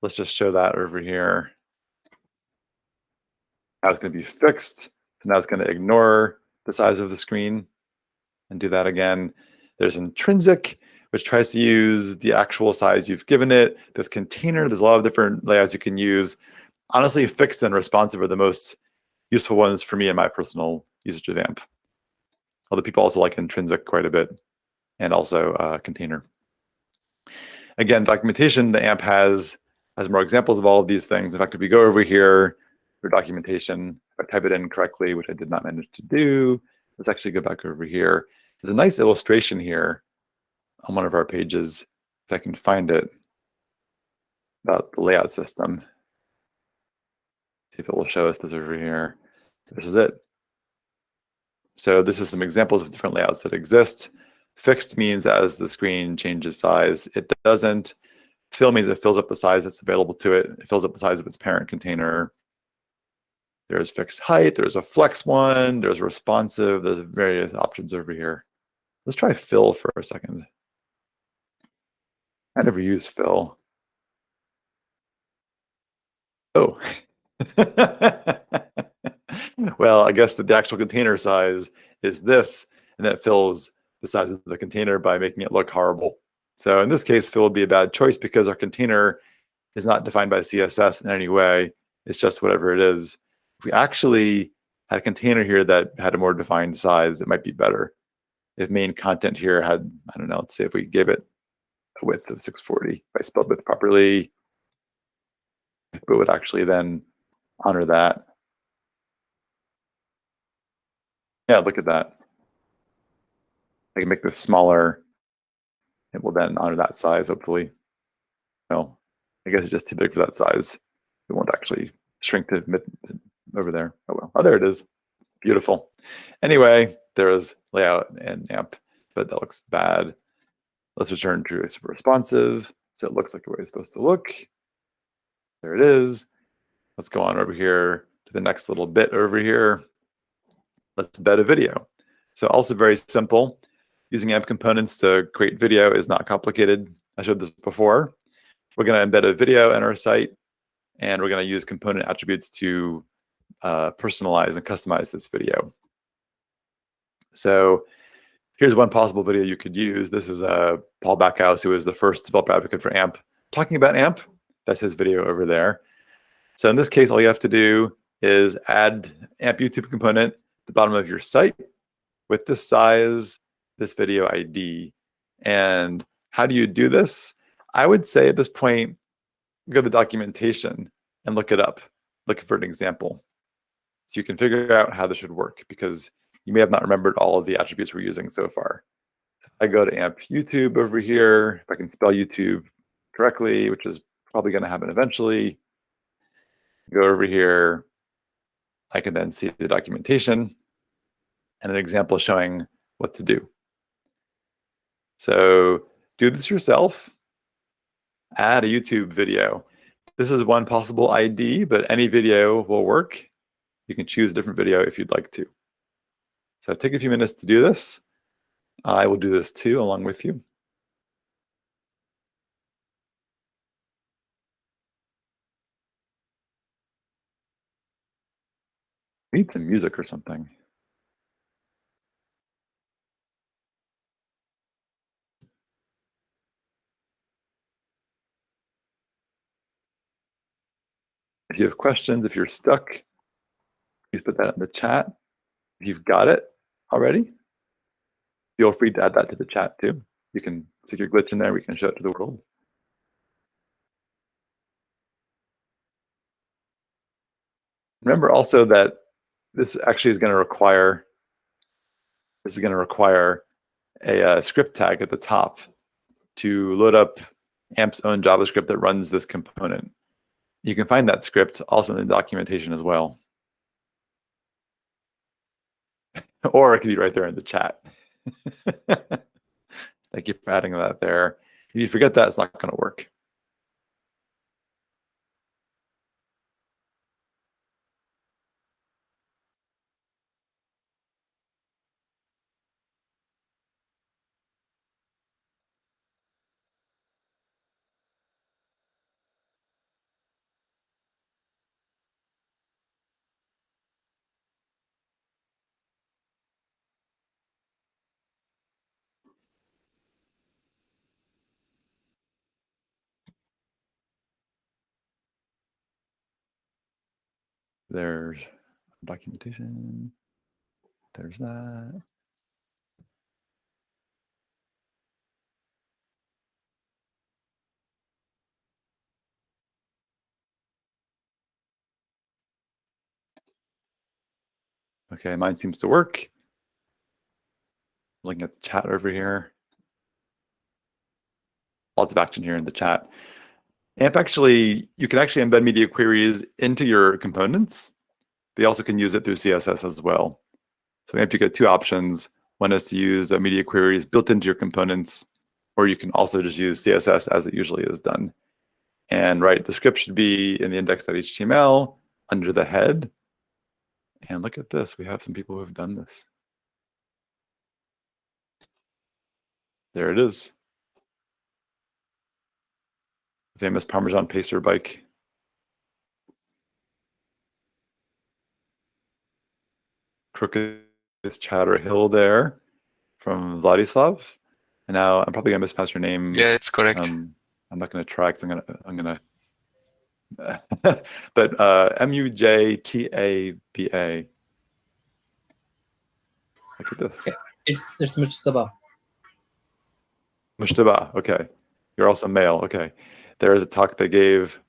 Let's just show that over here. Now it's going to be fixed. So now it's going to ignore the size of the screen and do that again. There's intrinsic, which tries to use the actual size you've given it. There's container. There's a lot of different layouts you can use. Honestly, fixed and responsive are the most useful ones for me in my personal usage of AMP. Although people also like intrinsic quite a bit, and also container. Again, documentation, the AMP has more examples of all of these things. In fact, if we go over here for documentation, if I type it in correctly, which I did not manage to do, let's actually go back over here. There's a nice illustration here on one of our pages, if I can find it, about the layout system. See if it will show us this over here. This is it. So this is some examples of different layouts that exist. Fixed means as the screen changes size. It doesn't. Fill means it fills up the size that's available to it. It fills up the size of its parent container. There's fixed height. There's a flex one. There's responsive. There's various options over here. Let's try fill for a second. I never use fill. Oh. Well, I guess that the actual container size is this, and that fills the size of the container by making it look horrible. So in this case, fill would be a bad choice because our container is not defined by CSS in any way. It's just whatever it is. If we actually had a container here that had a more defined size, it might be better. If main content here had, I don't know, let's say if we gave it a width of 640, if I spelled width properly, it would actually then honor that. Yeah, look at that. I can make this smaller. It will then honor that size, hopefully. No, I guess it's just too big for that size. It won't actually shrink to over there. Oh well. Oh, there it is. Beautiful. Anyway, there is layout and AMP, but that looks bad. Let's return to super responsive. So it looks like the way it's supposed to look. There it is. Let's go on over here to the next little bit over here. Let's embed a video. So also very simple. Using AMP components to create video is not complicated. I showed this before. We're going to embed a video in our site, and we're going to use component attributes to personalize and customize this video. So here's one possible video you could use. This is Paul Backhouse, who is the first developer advocate for AMP, talking about AMP. That's his video over there. So in this case, all you have to do is add AMP YouTube component at the bottom of your site with this size, this video ID. And how do you do this? I would say at this point, go to the documentation and look it up, look for an example. So you can figure out how this should work, because you may have not remembered all of the attributes we're using so far. So I go to AMP YouTube over here, if I can spell YouTube correctly, which is probably going to happen eventually. Go over here. I can then see the documentation and an example showing what to do. So do this yourself. Add a YouTube video. This is one possible ID, but any video will work. You can choose a different video if you'd like to. So take a few minutes to do this. I will do this too, along with you. Need some music or something. If you have questions, if you're stuck, please put that in the chat. If you've got it already, feel free to add that to the chat too. You can stick your glitch in there. We can show it to the world. Remember also that this actually is going to require a script tag at the top to load up AMP's own JavaScript that runs this component. You can find that script also in the documentation as well. Or it could be right there in the chat. Thank you for adding that there. If you forget that, it's not going to work. There's documentation. There's that. Okay, mine seems to work. Looking at the chat over here. Lots of action here in the chat. AMP actually, you can actually embed media queries into your components. But you also can use it through CSS as well. So AMP, you get two options. One is to use media queries built into your components, or you can also just use CSS as it usually is done. And right, the script should be in the index.html under the head. And look at this, we have some people who have done this. There it is. Famous Parmesan pacer bike. Crooked Chowder Hill there from Vladislav. And now I'm probably gonna mispronounce your name. Yeah, it's correct. I'm not gonna try because I'm gonna but Mujtaba. Look at this. Okay. It's Mujtaba. Mujtaba, okay. You're also male, okay. There is a talk they gave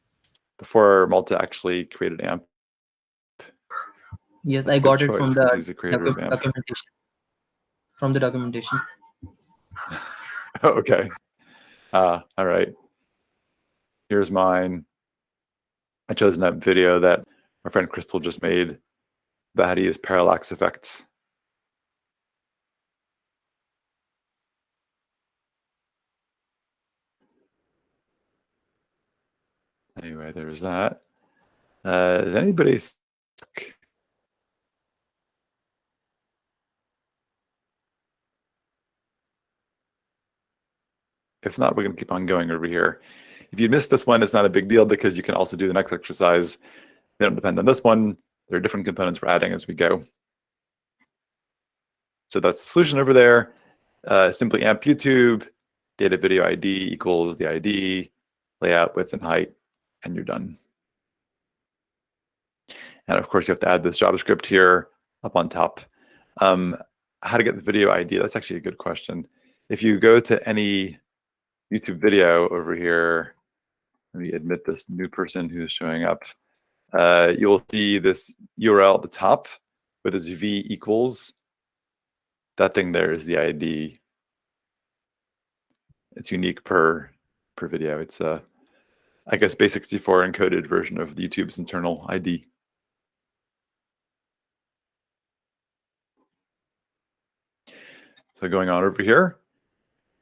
before Malta actually created AMP. Yes, That's I got a it good from choice, the 'cause he's the creator of AMP. documentation. From the documentation. Okay. All right. Here's mine. I chose an AMP video that my friend Crystal just made about how to use parallax effects. Anyway, there's that. Is anybody stuck? If not, we're going to keep on going over here. If you missed this one, it's not a big deal because you can also do the next exercise. They don't depend on this one. There are different components we're adding as we go. So that's the solution over there. Simply amp YouTube, data video ID equals the ID, layout, width, and height, and you're done. And of course, you have to add this JavaScript here up on top. How to get the video ID? That's actually a good question. If you go to any YouTube video over here, let me admit this new person who's showing up. You'll see this URL at the top with this v equals. That thing there is the ID. It's unique per video. It's I guess base64 encoded version of the YouTube's internal ID. So going on over here,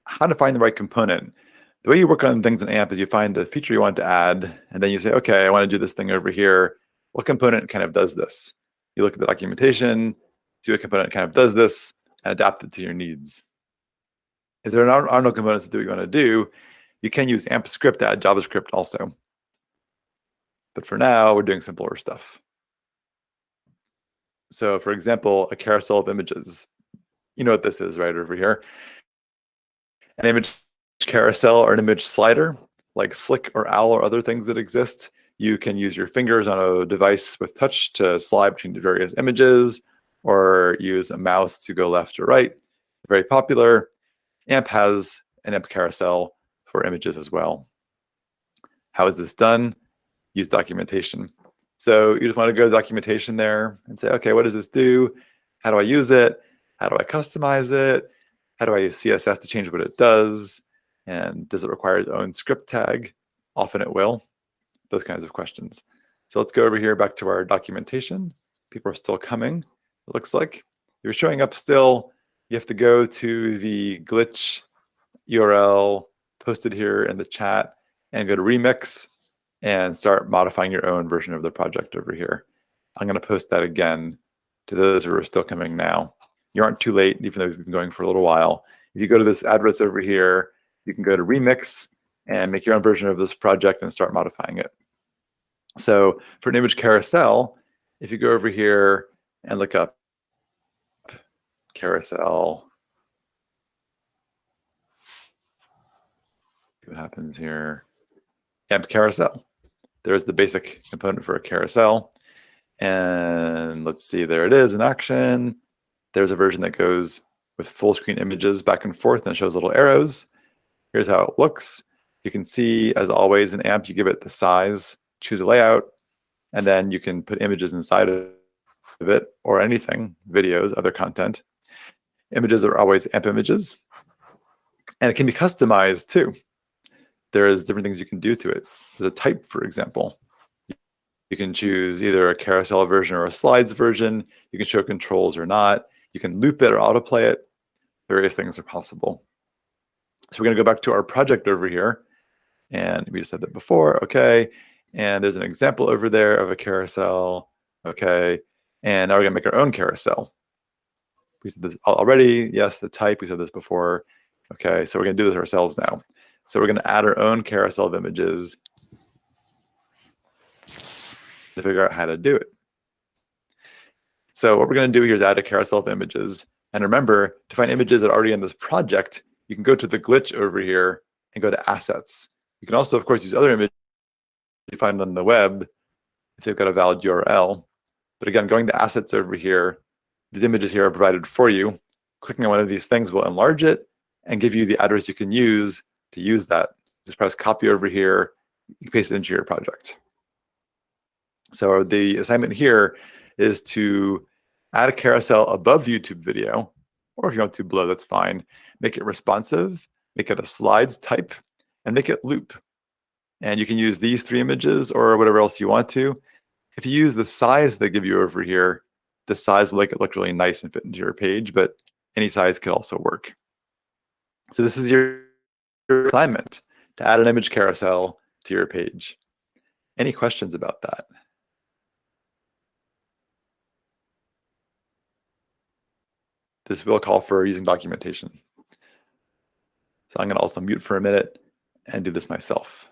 how to find the right component. The way you work on things in AMP is you find a feature you want to add, and then you say, okay, I want to do this thing over here. What component kind of does this? You look at the documentation, see what component kind of does this, and adapt it to your needs. If there are no components to do what you want to do, you can use AMP script to add JavaScript also. But for now, we're doing simpler stuff. So for example, a carousel of images. You know what this is right over here. An image carousel or an image slider, like Slick or Owl or other things that exist. You can use your fingers on a device with touch to slide between the various images, or use a mouse to go left or right. Very popular. AMP has an AMP carousel for images as well. How is this done? Use documentation. So you just want to go to documentation there and say, okay, what does this do? How do I use it? How do I customize it? How do I use CSS to change what it does? And does it require its own script tag? Often it will. those kinds of questions. So let's go over here back to our documentation. People are still coming, it looks like. If you're showing up still, you have to go to the glitch URL posted here in the chat and go to remix and start modifying your own version of the project over here. I'm going to post that again to those who are still coming now. You aren't too late, even though we've been going for a little while. If you go to this address over here, you can go to remix and make your own version of this project and start modifying it. So for an image carousel, if you go over here and look up carousel, see what happens here. Amp carousel. There's the basic component for a carousel. And let's see, there it is in action. There's a version that goes with full screen images back and forth and shows little arrows. Here's how it looks. You can see, as always, in AMP, you give it the size, choose a layout, and then you can put images inside of it or anything, videos, other content. Images are always AMP images. And it can be customized too. There's different things you can do to it. There's a type, for example. You can choose either a carousel version or a slides version. You can show controls or not. You can loop it or autoplay it. Various things are possible. So we're going to go back to our project over here. And we just had that before. OK. And there's an example over there of a carousel. OK. And now we're going to make our own carousel. We said this already. Yes, the type. We said this before. OK. So we're going to do this ourselves now. So we're going to add our own carousel of images to figure out how to do it. So what we're going to do here is add a carousel of images. And remember, to find images that are already in this project, you can go to the glitch over here and go to assets. You can also, of course, use other images you find on the web if they've got a valid URL. But again, going to assets over here, these images here are provided for you. Clicking on one of these things will enlarge it and give you the address you can use to use that. Just press copy over here, you paste it into your project. So the assignment here is to add a carousel above the YouTube video, or if you want to below, that's fine. Make it responsive, make it a slides type, and make it loop. And you can use these 3 images or whatever else you want to. If you use the size they give you over here, the size will make it look really nice and fit into your page, but any size could also work. So this is your assignment, to add an image carousel to your page. Any questions about that? This will call for using documentation. So I'm going to also mute for a minute and do this myself.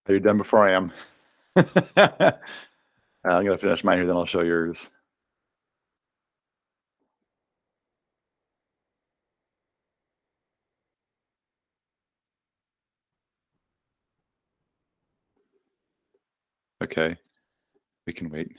Are you done before I am? I'm going to finish mine here, then I'll show yours. Okay, we can wait.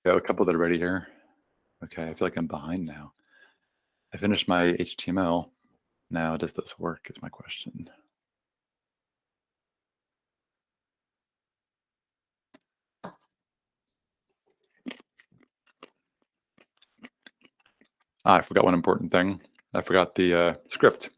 We have a couple that are ready here. Okay, I feel like I'm behind now. I finished my HTML. Now, does this work is my question. I forgot one important thing. I forgot the script.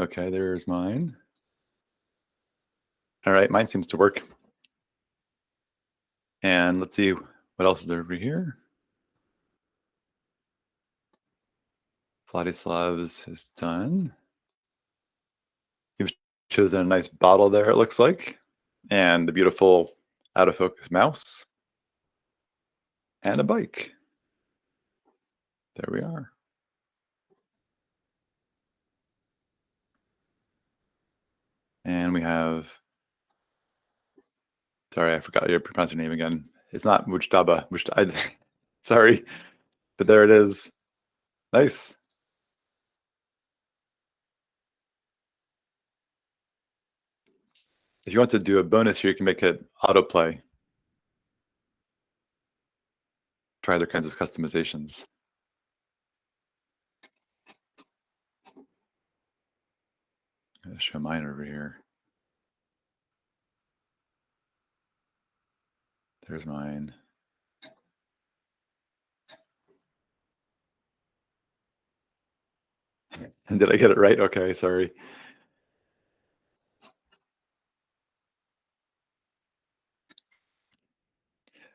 Okay, there's mine. All right, mine seems to work. And let's see what else is over here. Vladislav's is done. You've chosen a nice bottle there, it looks like, and the beautiful out of focus mouse, and a bike. There we are. And we have, sorry, I forgot your pronounce your name again. It's not Mujtaba. Sorry, but there it is. Nice. If you want to do a bonus here, you can make it autoplay. Try other kinds of customizations. I'm going to show mine over here. There's mine. And did I get it right? Okay, sorry.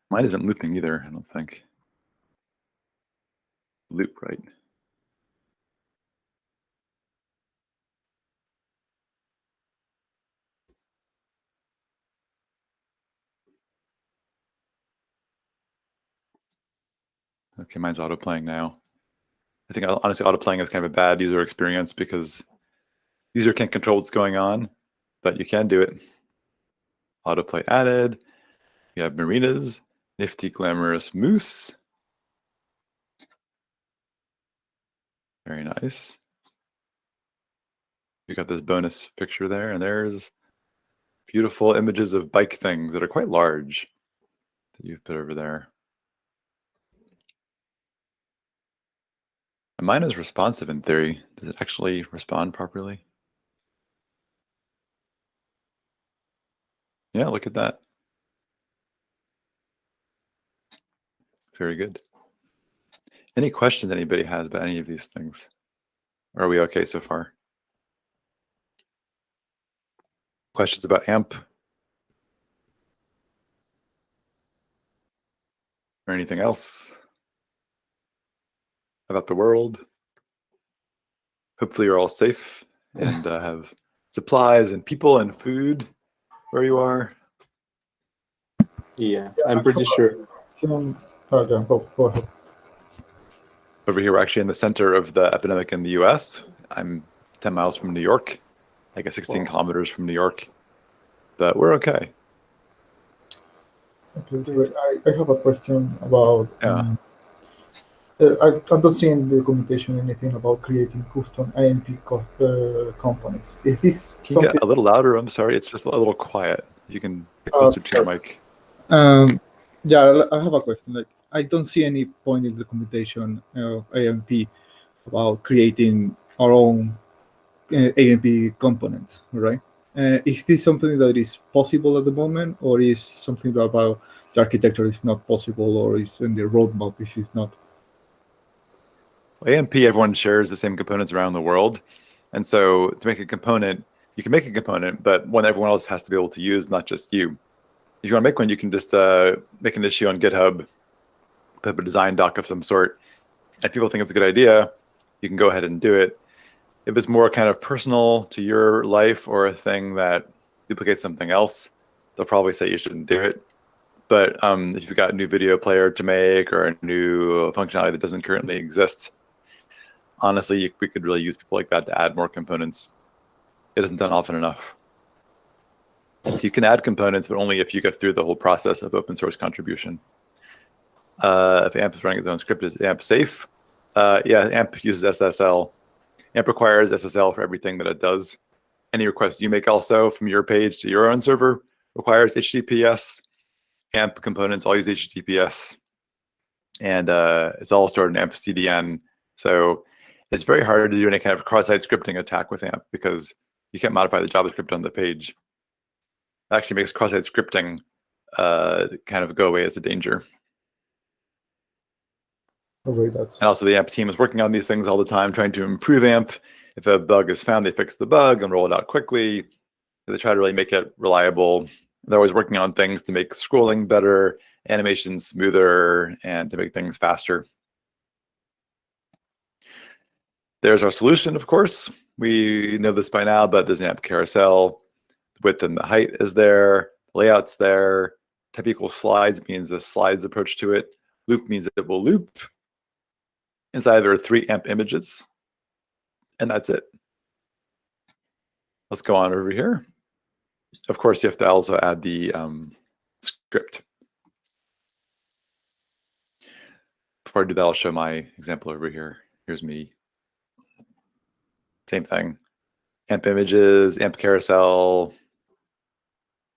Mine isn't looping either, I don't think. Loop right. Okay, mine's auto-playing now. I think honestly auto-playing is kind of a bad user experience because user can't control what's going on, but you can do it. Autoplay added. We have marinas, nifty glamorous moose. Very nice. We got this bonus picture there, and there's beautiful images of bike things that are quite large that you've put over there. And mine is responsive in theory. Does it actually respond properly? Yeah, look at that. Very good. Any questions anybody has about any of these things? Or are we okay so far? Questions about AMP? Or anything else about the world? Hopefully you're all safe and have supplies and people and food where you are. Yeah, I'm pretty sure. Go ahead. Over here, we're actually in the center of the epidemic in the US. I'm 10 miles from New York, I guess 16 kilometers from New York, but we're okay. Okay, so I have a question about. Yeah. I don't see in the documentation anything about creating custom AMP components. Is this Can you something? get a little louder? I'm sorry, it's just a little quiet. You can get closer to your mic. Yeah, I have a question. Like, I don't see any point in the documentation of AMP about creating our own AMP components, right? Is this something that is possible at the moment, or is something that about the architecture is not possible, or is in the roadmap if it's not? AMP, everyone shares the same components around the world. And so to make a component, you can make a component, but one everyone else has to be able to use, not just you. If you want to make one, you can just make an issue on GitHub, put up a design doc of some sort. And if people think it's a good idea, you can go ahead and do it. If it's more kind of personal to your life or a thing that duplicates something else, they'll probably say you shouldn't do it. But if you've got a new video player to make or a new functionality that doesn't currently exist, honestly, we could really use people like that to add more components. It isn't done often enough. So you can add components, but only if you go through the whole process of open source contribution. If AMP is running its own script, is AMP safe? Yeah, AMP uses SSL. AMP requires SSL for everything that it does. Any requests you make also from your page to your own server requires HTTPS. AMP components all use HTTPS. And it's all stored in AMP CDN. So it's very hard to do any kind of cross-site scripting attack with AMP because you can't modify the JavaScript on the page. It actually makes cross-site scripting kind of go away as a danger. Okay, that's And also the AMP team is working on these things all the time, trying to improve AMP. If a bug is found, they fix the bug and roll it out quickly. They try to really make it reliable. They're always working on things to make scrolling better, animation smoother, and to make things faster. There's our solution, of course. We know this by now, but there's an AMP carousel. The width and the height is there. The layout's there. Type equals slides means the slides approach to it. Loop means it will loop. Inside there are 3 AMP images. And that's it. Let's go on over here. Of course, you have to also add the script. Before I do that, I'll show my example over here. Here's me. Same thing. AMP images, AMP carousel,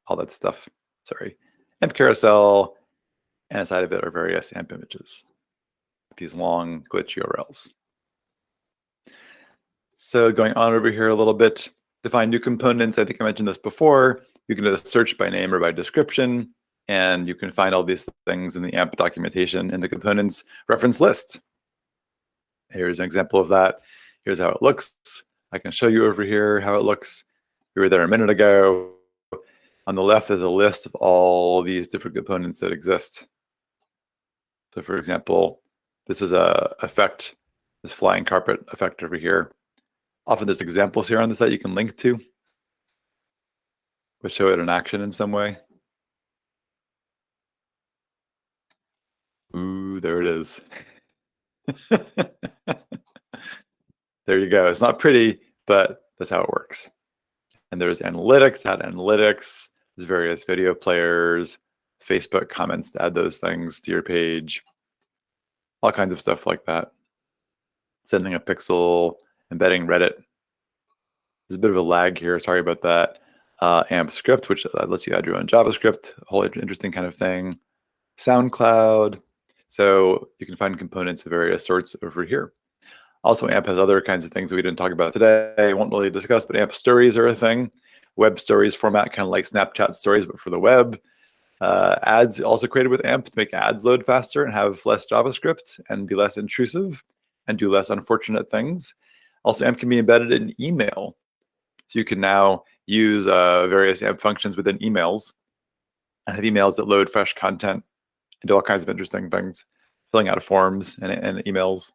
all that stuff. Sorry. AMP carousel, and inside of it are various AMP images. These long glitch URLs. So going on over here a little bit, define new components. I think I mentioned this before. You can do a search by name or by description, and you can find all these things in the AMP documentation in the components reference list. Here's an example of that. Here's how it looks. I can show you over here how it looks. We were there a minute ago. On the left is a list of all these different components that exist. So for example, this is a effect, this flying carpet effect over here. Often there's examples here on the site you can link to, which show it in action in some way. Ooh, there it is. There you go. It's not pretty, but that's how it works. And there's analytics, add analytics. There's various video players, Facebook comments to add those things to your page. All kinds of stuff like that. Sending a pixel, embedding Reddit. There's a bit of a lag here. Sorry about that. AMP script, which lets you add your own JavaScript. A whole interesting kind of thing. SoundCloud. So you can find components of various sorts over here. Also, AMP has other kinds of things that we didn't talk about today. I won't really discuss, but AMP stories are a thing. Web stories format, kind of like Snapchat stories, but for the web. Ads also created with AMP to make ads load faster and have less JavaScript and be less intrusive and do less unfortunate things. Also, AMP can be embedded in email. So you can now use various AMP functions within emails and have emails that load fresh content and do all kinds of interesting things, filling out forms and emails.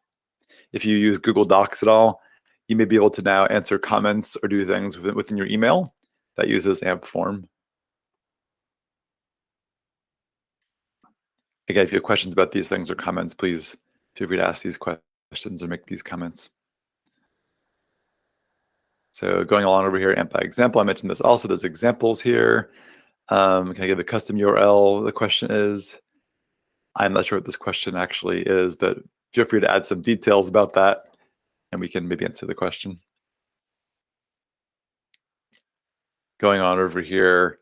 If you use Google Docs at all, you may be able to now answer comments or do things within your email that uses AMP form. Again, if you have questions about these things or comments, please feel free to ask these questions or make these comments. So going along over here, AMP by example, I mentioned this also, there's examples here. Can I give a custom URL? The question is, I'm not sure what this question actually is, but feel free to add some details about that and we can maybe answer the question. Going on over here,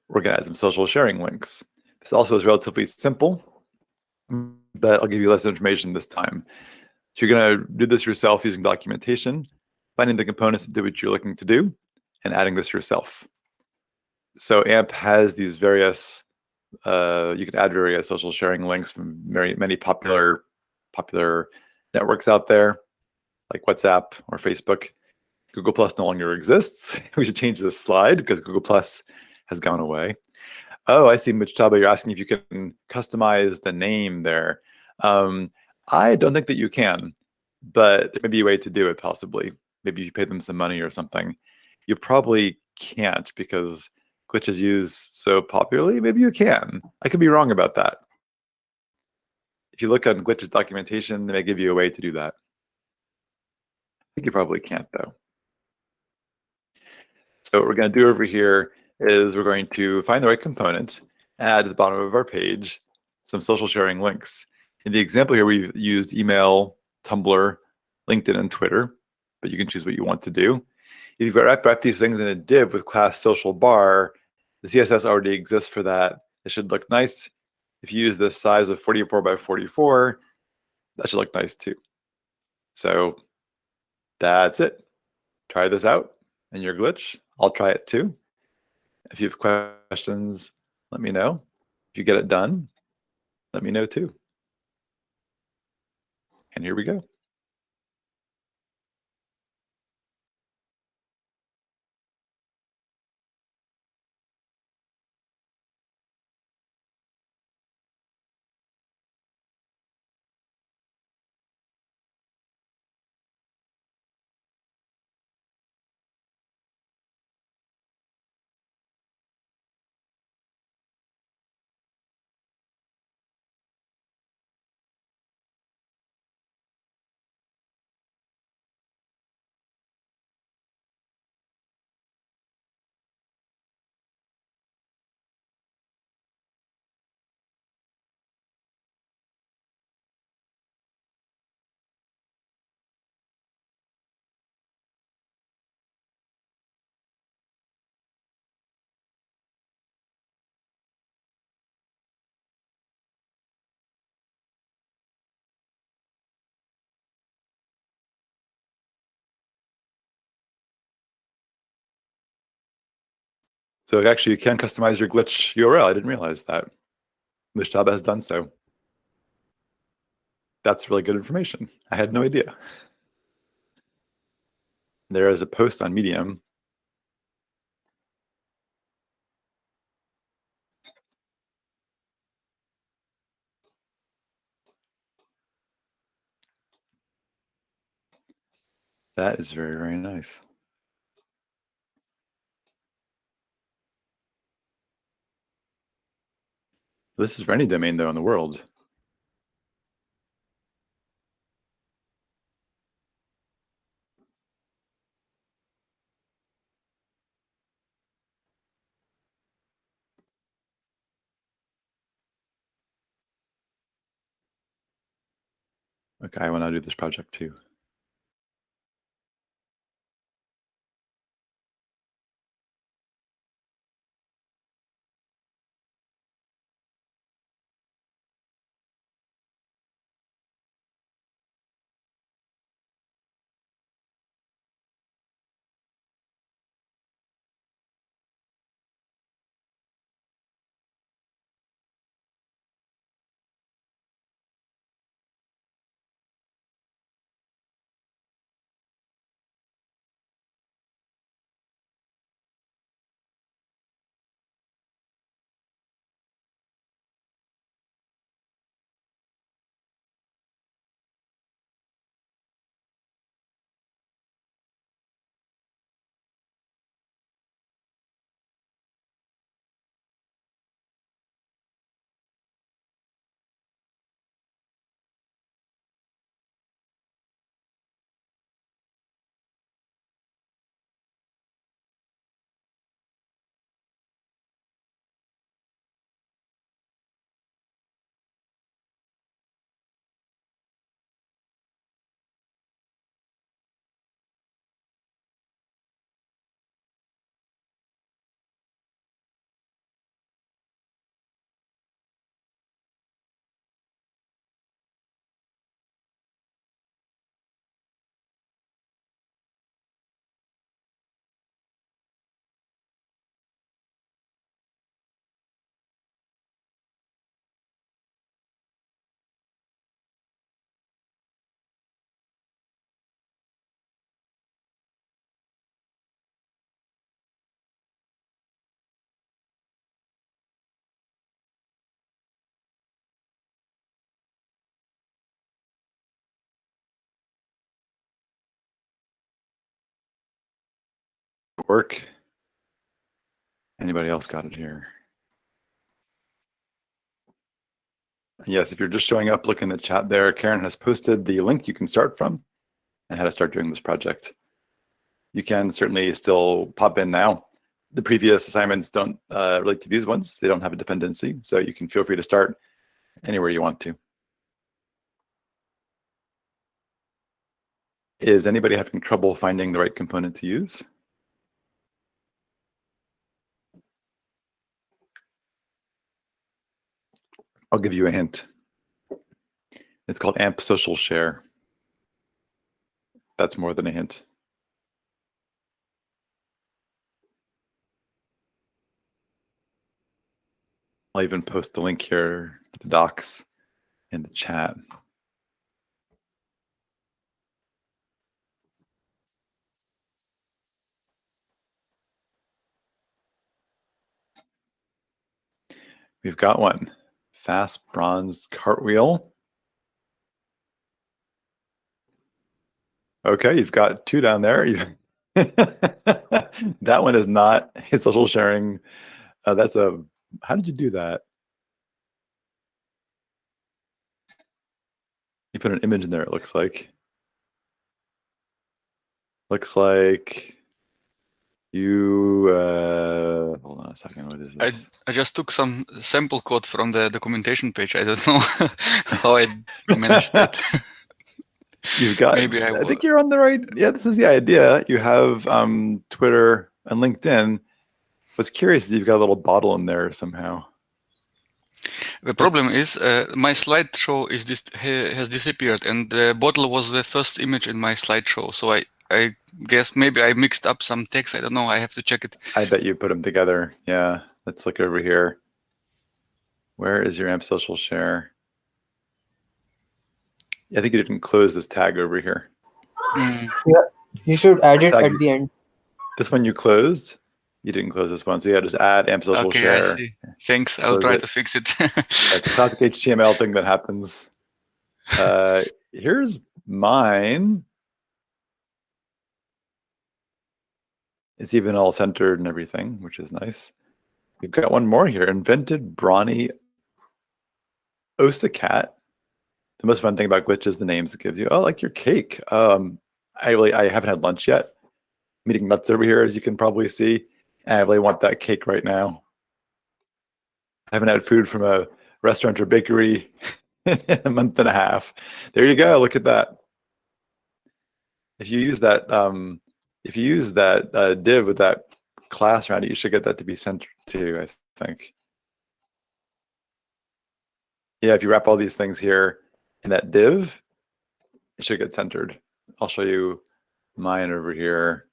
we're gonna add some social sharing links. This also is relatively simple, but I'll give you less information this time. So you're gonna do this yourself using documentation, finding the components to do what you're looking to do, and adding this yourself. So AMP has these various, you can add various social sharing links from many popular networks out there, like WhatsApp or Facebook. Google Plus no longer exists. We should change this slide because Google Plus has gone away. Oh, I see, Mujtaba, you're asking if you can customize the name there. I don't think that you can, but there may be a way to do it possibly. Maybe you pay them some money or something. You probably can't because Glitch is used so popularly. Maybe you can. I could be wrong about that. If you look on Glitch's documentation, they may give you a way to do that. I think you probably can't though. So what we're going to do over here is we're going to find the right component, add to the bottom of our page some social sharing links. In the example here, we've used email, Tumblr, LinkedIn, and Twitter, but you can choose what you want to do. If you wrap these things in a div with class social bar, the CSS already exists for that. It should look nice. If you use the size of 44 by 44, that should look nice too. So that's it. Try this out in your glitch. I'll try it too. If you have questions, let me know. If you get it done, let me know too. And here we go. So actually, you can customize your glitch URL. I didn't realize that. This job has done so. That's really good information. I had no idea. There is a post on Medium. That is very, very nice. This is for any domain, though, in the world. Okay, I want to do this project too. Work. Anybody else got it here? Yes, if you're just showing up, look in the chat there. Karen has posted the link you can start from and how to start doing this project. You can certainly still pop in now, the previous assignments don't relate to these ones. They don't have a dependency, so you can feel free to start anywhere you want to. Is anybody having trouble finding the right component to use? I'll give you a hint. It's called AMP Social Share. That's more than a hint. I'll even post the link here to the docs in the chat. We've got one. Fast bronze cartwheel. Okay, you've got two down there. That one is not a social sharing. That's a, how did you do that? You put an image in there, it looks like. Looks like you, hold on a second, what is this? I just took some sample code from the documentation page. I don't know how I managed it. You've got, Maybe I think you're on the right, yeah, this is the idea. You have Twitter and LinkedIn. What's curious is you've got a little bottle in there somehow. The problem is my slideshow has disappeared, and the bottle was the first image in my slideshow. So I guess maybe I mixed up some text. I don't know. I have to check it. I bet you put them together. Yeah, let's look over here. Where is your AMP social share? I think you didn't close this tag over here. Mm. Yeah, you should add it Tag at is- the end. This one you closed? You didn't close this one. So yeah, just add AMP social Okay, share. I see. Thanks. I'll Close try it. to fix it. It's a classic HTML thing that happens. Here's mine. It's even all centered and everything, which is nice. We've got one more here. Invented Brawny Osacat. The most fun thing about Glitch is the names it gives you. Oh, like your cake. I haven't had lunch yet. I'm eating nuts over here, as you can probably see. And I really want that cake right now. I haven't had food from a restaurant or bakery in a month and a half. There you go. Look at that. If you use that, div with that class around it, you should get that to be centered too, I think. Yeah, if you wrap all these things here in that div, it should get centered. I'll show you mine over here.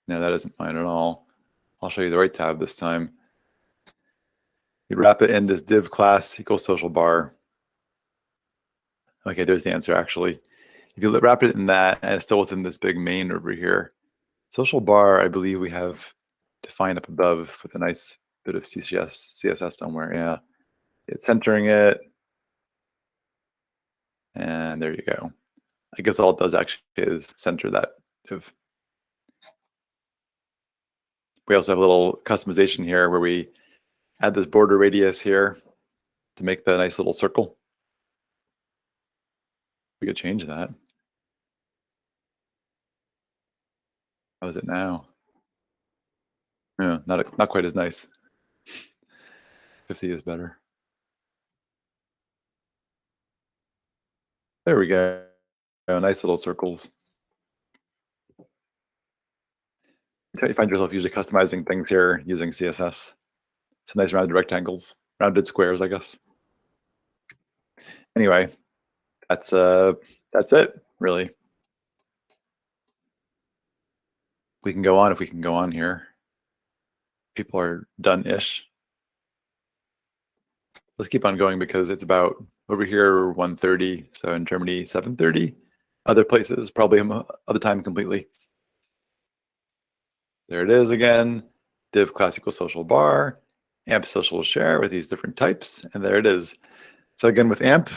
No, that isn't mine at all. I'll show you the right tab this time. You wrap it in this div class equals social bar. Okay, there's the answer actually. If you wrap it in that, and it's still within this big main over here. Social bar, I believe we have defined up above with a nice bit of CSS somewhere. Yeah, it's centering it. And there you go. I guess all it does actually is center that div. We also have a little customization here where we add this border radius here to make the nice little circle. We could change that. How is it now? Yeah, not quite as nice. 50 is better. There we go. Nice little circles. You find yourself usually customizing things here using CSS. Some nice rounded rectangles, rounded squares, I guess. Anyway, that's it, really. We can go on if we can go on here. People are done-ish. Let's keep on going because it's about over here 1:30, so in Germany 7:30. Other places probably other time completely. There it is again. Div class equals social bar, AMP social share with these different types, and there it is. So again, with AMP,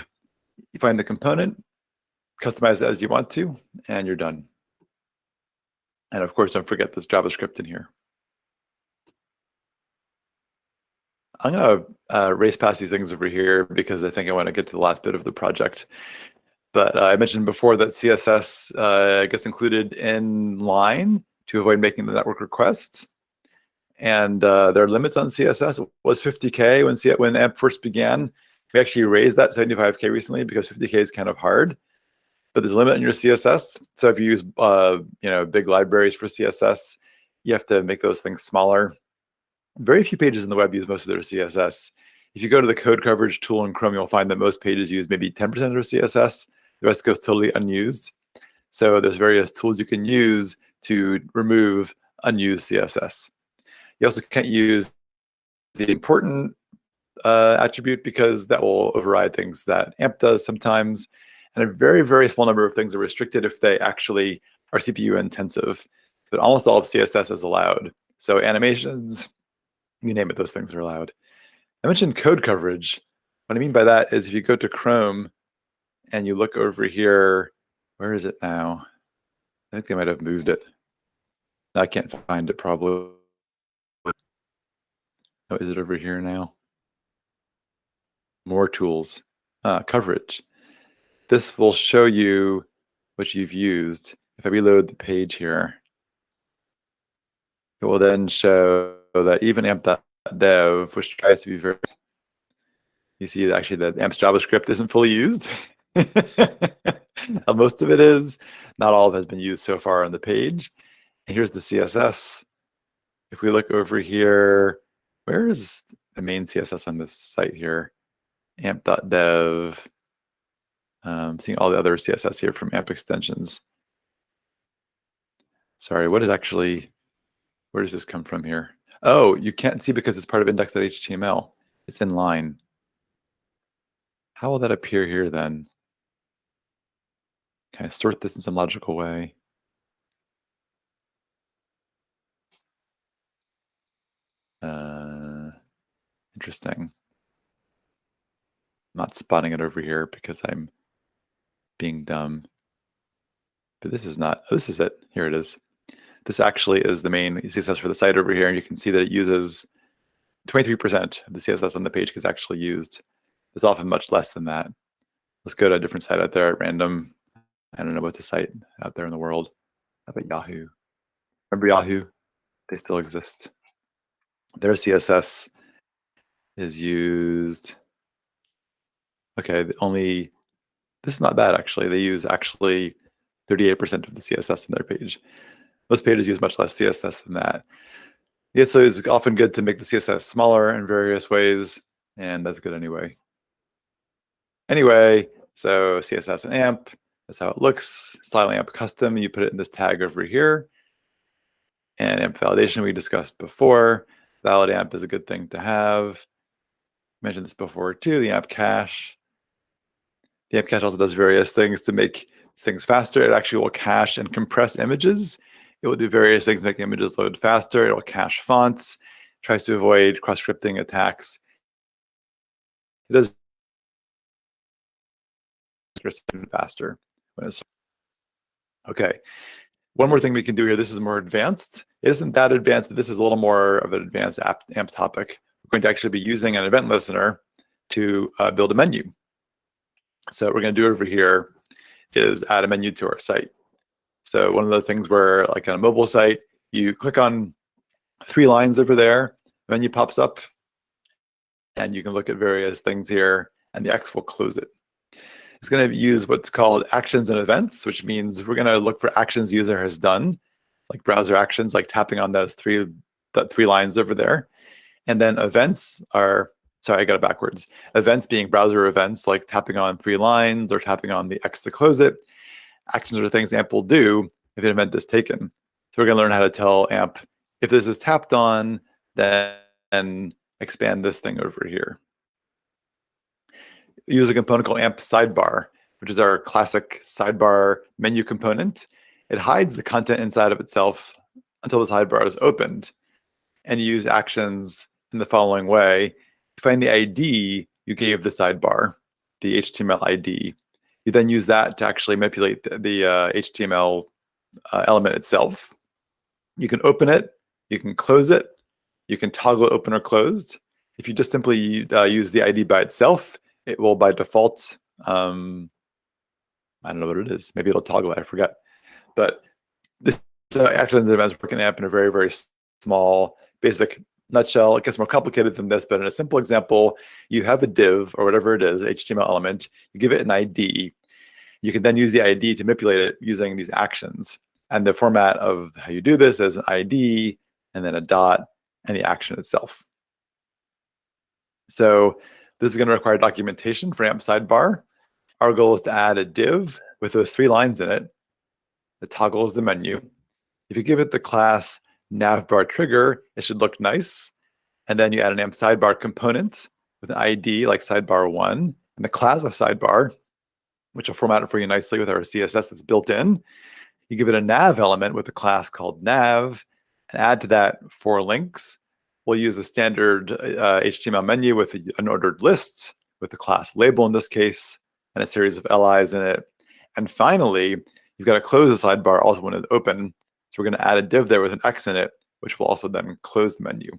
you find the component, customize it as you want to, and you're done. And of course, don't forget this JavaScript in here. I'm going to race past these things over here because I think I want to get to the last bit of the project. But I mentioned before that CSS gets included in line to avoid making the network requests. And there are limits on CSS. It was 50K when AMP first began. We actually raised that 75K recently because 50K is kind of hard. But there's a limit on your CSS. So if you use big libraries for CSS, you have to make those things smaller. Very few pages in the web use most of their CSS. If you go to the code coverage tool in Chrome, you'll find that most pages use maybe 10% of their CSS. The rest goes totally unused. So there's various tools you can use to remove unused CSS. You also can't use the important attribute because that will override things that AMP does sometimes. And a very, very small number of things are restricted if they actually are CPU intensive. But almost all of CSS is allowed. So animations, you name it, those things are allowed. I mentioned code coverage. What I mean by that is if you go to Chrome and you look over here, where is it now? I think they might have moved it. I can't find it probably. Oh, is it over here now? More tools, coverage. This will show you what you've used. If I reload the page here, it will then show that even amp.dev, which tries to be very, you see that actually that AMP's JavaScript isn't fully used. Most of it is. Not all of it has been used so far on the page. And here's the CSS. If we look over here, where is the main CSS on this site here? amp.dev. Seeing all the other CSS here from AMP extensions. Sorry, where does this come from here? Oh, you can't see because it's part of index.html. It's in line. How will that appear here then? Can I sort this in some logical way? Interesting. I'm not spotting it over here because I'm being dumb. But this is not, this is it. Here it is. This actually is the main CSS for the site over here. And you can see that it uses 23% of the CSS on the page is actually used. It's often much less than that. Let's go to a different site out there at random. I don't know what the site out there in the world. How about Yahoo? Remember Yahoo? They still exist. Their CSS is used. Okay, this is not bad actually. They use actually 38% of the CSS in their page. Most pages use much less CSS than that. Yeah, so it's often good to make the CSS smaller in various ways, and that's good anyway. Anyway, so CSS and AMP, that's how it looks. Style AMP custom, you put it in this tag over here. And AMP validation we discussed before. Valid AMP is a good thing to have. Mentioned this before too, the AMP cache. The AMP cache also does various things to make things faster. It actually will cache and compress images. It will do various things to make images load faster. It will cache fonts, tries to avoid cross-scripting attacks. It does faster when it's okay. One more thing we can do here. This is more advanced. It isn't that advanced, but this is a little more of an advanced AMP topic. We're going to actually be using an event listener to build a menu. So what we're going to do over here is add a menu to our site. So one of those things where, like on a mobile site, you click on 3 lines over there, the menu pops up, and you can look at various things here, and the X will close it. It's going to use what's called actions and events, which means we're going to look for actions the user has done, like browser actions, like tapping on those three lines over there. And then events are, sorry, I got it backwards. Events being browser events, like tapping on 3 lines or tapping on the X to close it. Actions are things AMP will do if an event is taken. So we're going to learn how to tell AMP, if this is tapped on, then expand this thing over here. Use a component called AMP sidebar, which is our classic sidebar menu component. It hides the content inside of itself until the sidebar is opened. And you use actions in the following way. You find the ID you gave the sidebar, the HTML ID. You then use that to actually manipulate the HTML element itself. You can open it, you can close it, you can toggle it open or closed. If you just simply use the ID by itself, it will by default, I don't know what it is. Maybe it'll toggle it, I forget. But this So actions and events are broken up in a very, very small, basic nutshell. It gets more complicated than this, but in a simple example, you have a div or whatever it is, HTML element, you give it an ID. You can then use the ID to manipulate it using these actions. And the format of how you do this is an ID, and then a dot, and the action itself. So this is going to require documentation for AMP sidebar. Our goal is to add a div with those 3 lines in it that toggles the menu. If you give it the class navbar trigger, it should look nice. And then you add an AMP sidebar component with an ID like sidebar1 and the class of sidebar, which will format it for you nicely with our CSS that's built in. You give it a nav element with a class called nav and add to that 4 links. We'll use a standard HTML menu with an ordered list with the class label in this case and a series of LIs in it. And finally, you've got to close the sidebar also when it's open. So we're going to add a div there with an X in it, which will also then close the menu.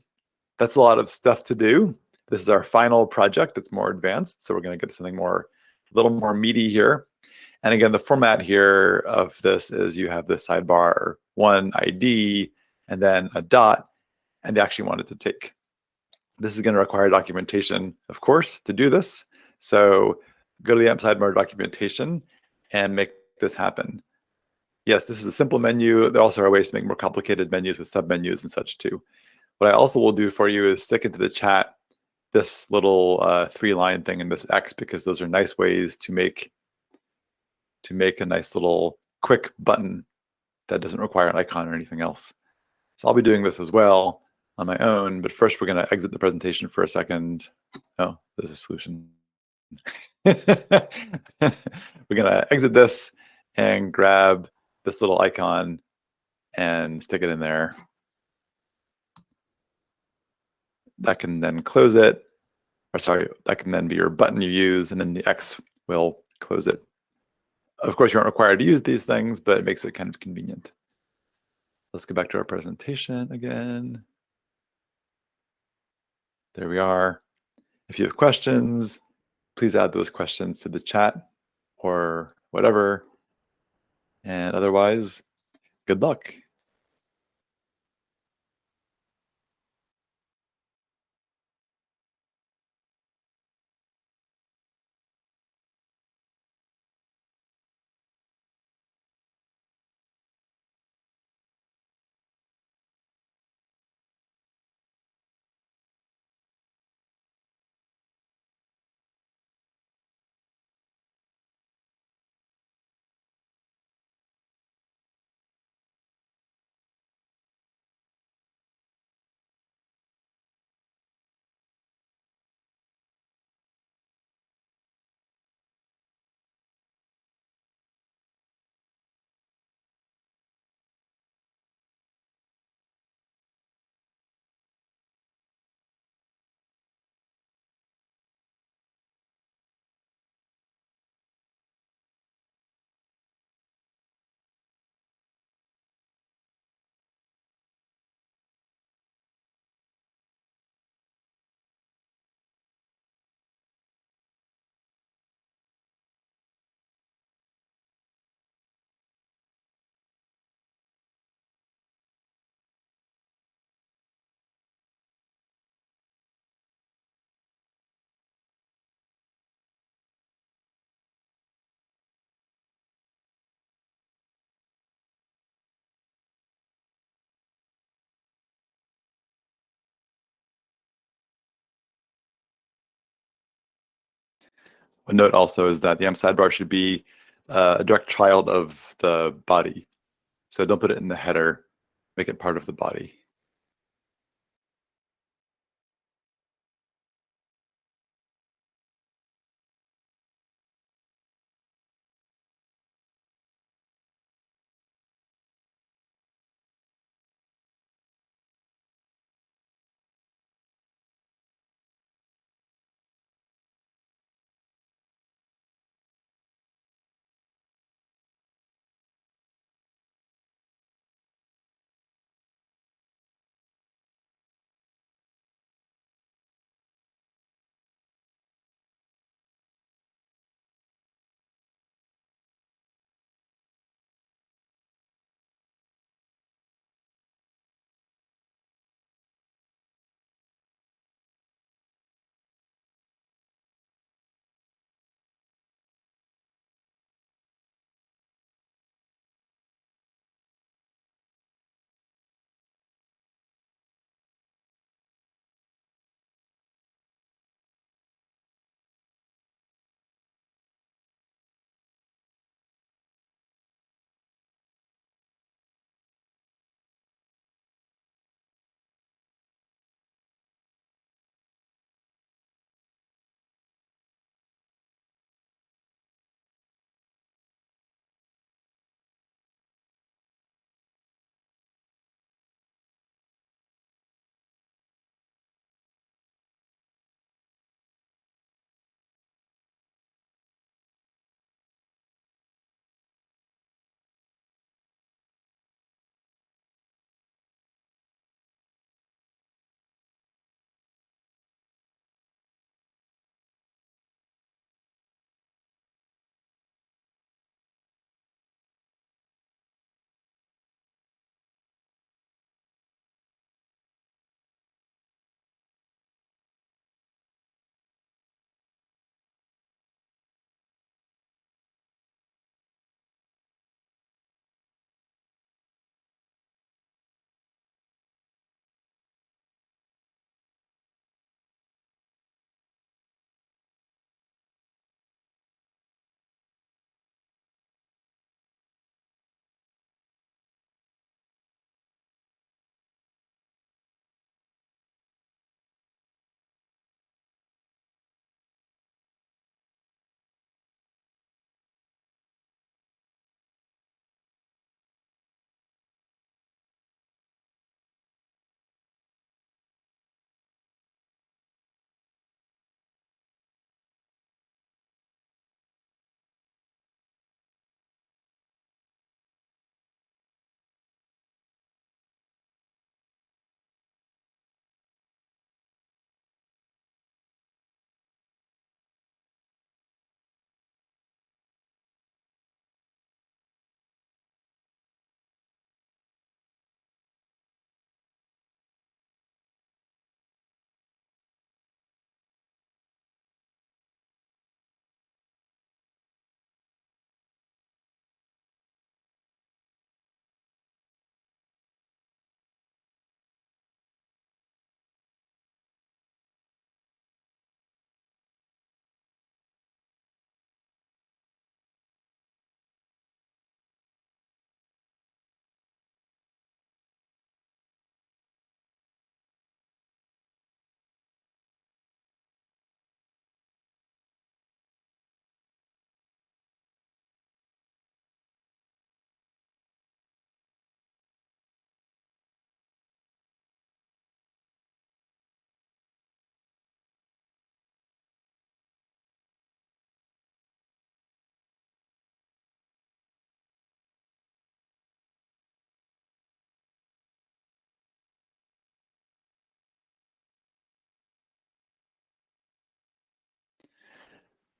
That's a lot of stuff to do. This is our final project. It's more advanced. So we're going to get to something a little more meaty here. And again, the format here of this is you have the sidebar 1 ID and then a dot and the action you want it to take. This is going to require documentation, of course, to do this. So go to the AMP sidebar documentation and make this happen. Yes, this is a simple menu. There also are ways to make more complicated menus with submenus and such too. What I also will do for you is stick into the chat this little 3-line thing in this X, because those are nice ways to make a nice little quick button that doesn't require an icon or anything else. So I'll be doing this as well on my own, but first we're going to exit the presentation for a second. Oh, there's a solution. We're going to exit this and grab this little icon and stick it in there. That can then close it. Or sorry, that can then be your button you use, and then the X will close it. Of course, you aren't required to use these things, but it makes it kind of convenient. Let's go back to our presentation again. There we are. If you have questions, please add those questions to the chat or whatever. And otherwise, good luck. A note also is that the AMP sidebar should be a direct child of the body. So don't put it in the header, make it part of the body.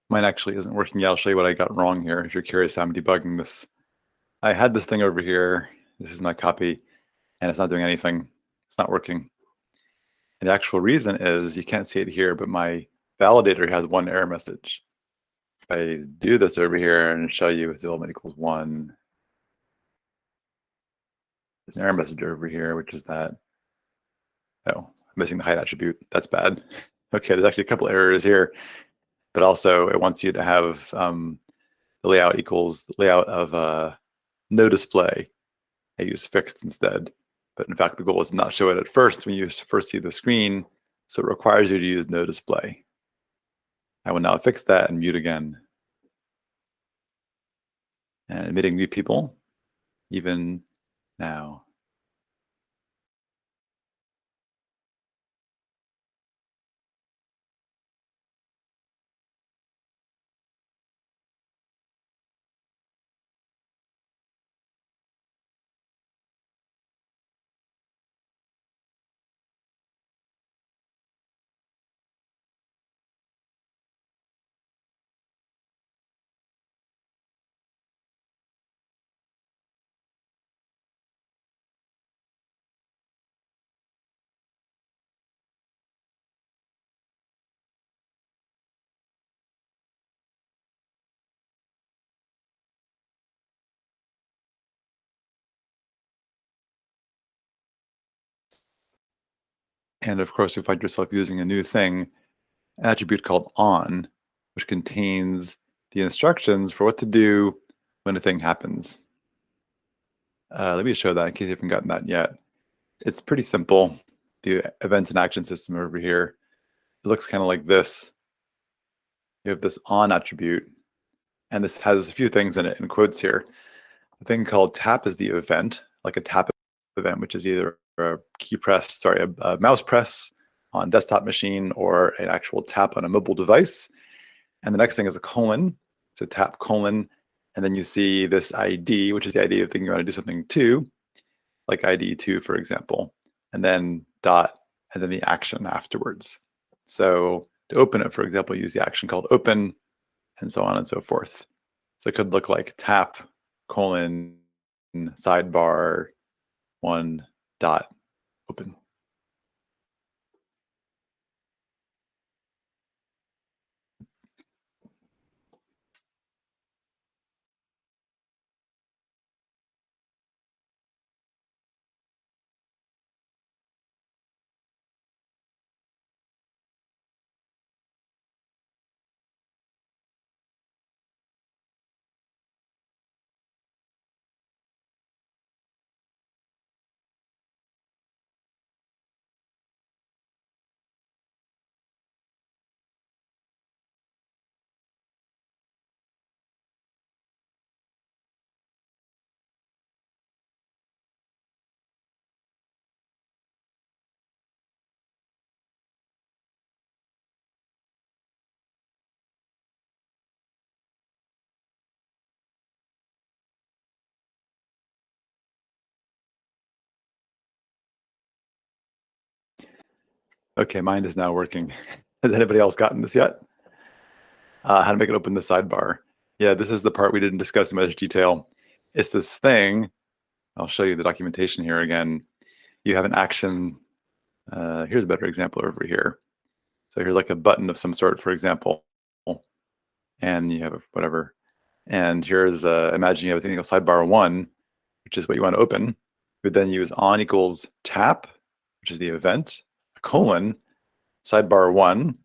Mine actually isn't working yet. I'll show you what I got wrong here. If you're curious how I'm debugging this. I had this thing over here. This is my copy, and it's not doing anything. It's not working. And the actual reason is you can't see it here, but my validator has one error message. If I do this over here and show you it's element equals 1, there's an error message over here, which is that, oh, I'm missing the height attribute. That's bad. Okay, there's actually a couple errors here, but also it wants you to have the layout equals the layout of no display. I use fixed instead. But in fact, the goal is to not show it at first when you first see the screen. So it requires you to use no display. I will now fix that and mute again. And admitting new people, even now. And of course, you find yourself using a new thing, an attribute called on, which contains the instructions for what to do when a thing happens. Let me show that in case you haven't gotten that yet. It's pretty simple. The events and action system over here, it looks kind of like this. You have this on attribute, and this has a few things in it in quotes here. A thing called tap is the event, like a tap event, which is either a key press, sorry, a mouse press on desktop machine or an actual tap on a mobile device. And the next thing is a colon, so tap colon, and then you see this ID, which is the ID of the thing you want to do something to, like ID2, for example, and then dot, and then the action afterwards. So to open it, for example, use the action called open, and so on and so forth. So it could look like tap colon sidebar 1 dot open. Okay, mine is now working. Has anybody else gotten this yet? How to make it open the sidebar. Yeah, this is the part we didn't discuss in much detail. It's this thing. I'll show you the documentation here again. You have an action. Here's a better example over here. So here's like a button of some sort, for example, and you have whatever. And here's, imagine you have a thing called sidebar 1, which is what you want to open. You would then use on equals tap, which is the event, colon, sidebar 1,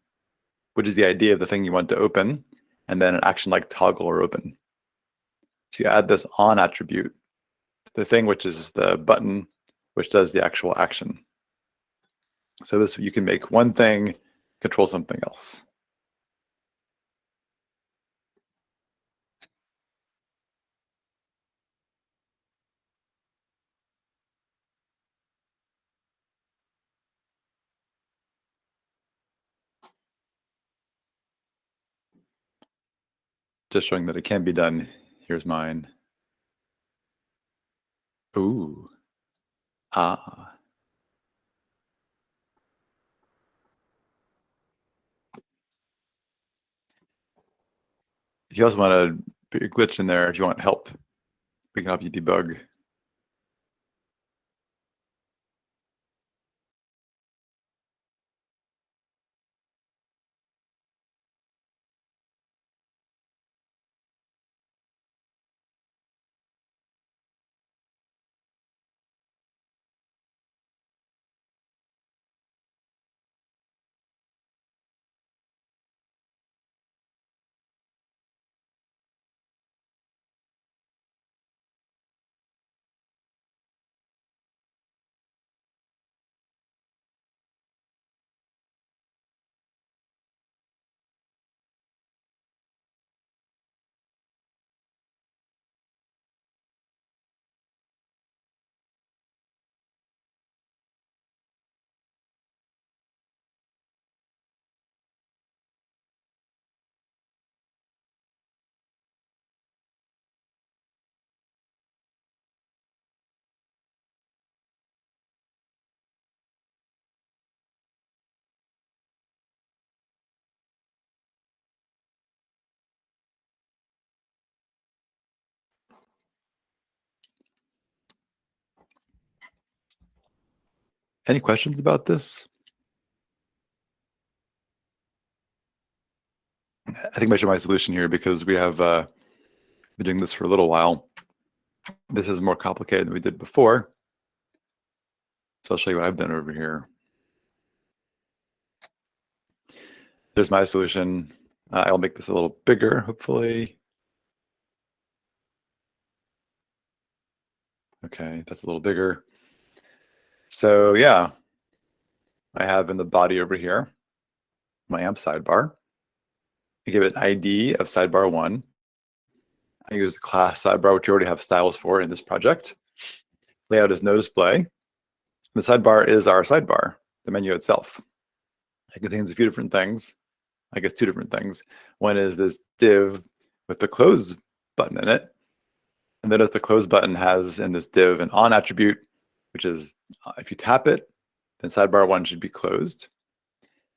which is the idea of the thing you want to open, and then an action like toggle or open. So you add this on attribute, the thing which is the button, which does the actual action. So this, you can make one thing control something else. Just showing that it can be done. Here's mine. Ooh. Ah. If you also want to put your glitch in there, if you want help, we can help you debug. Any questions about this? I think I show my solution here because we have been doing this for a little while. This is more complicated than we did before. So I'll show you what I've done over here. There's my solution. I'll make this a little bigger, hopefully. Okay, that's a little bigger. So yeah, I have in the body over here my AMP sidebar. I give it an ID of sidebar 1. I use the class sidebar, which you already have styles for in this project. Layout is no display. The sidebar is our sidebar, the menu itself. It contains a few different things. I guess 2 different things. One is this div with the close button in it. And notice the close button has in this div an on attribute, which is if you tap it, then sidebar 1 should be closed.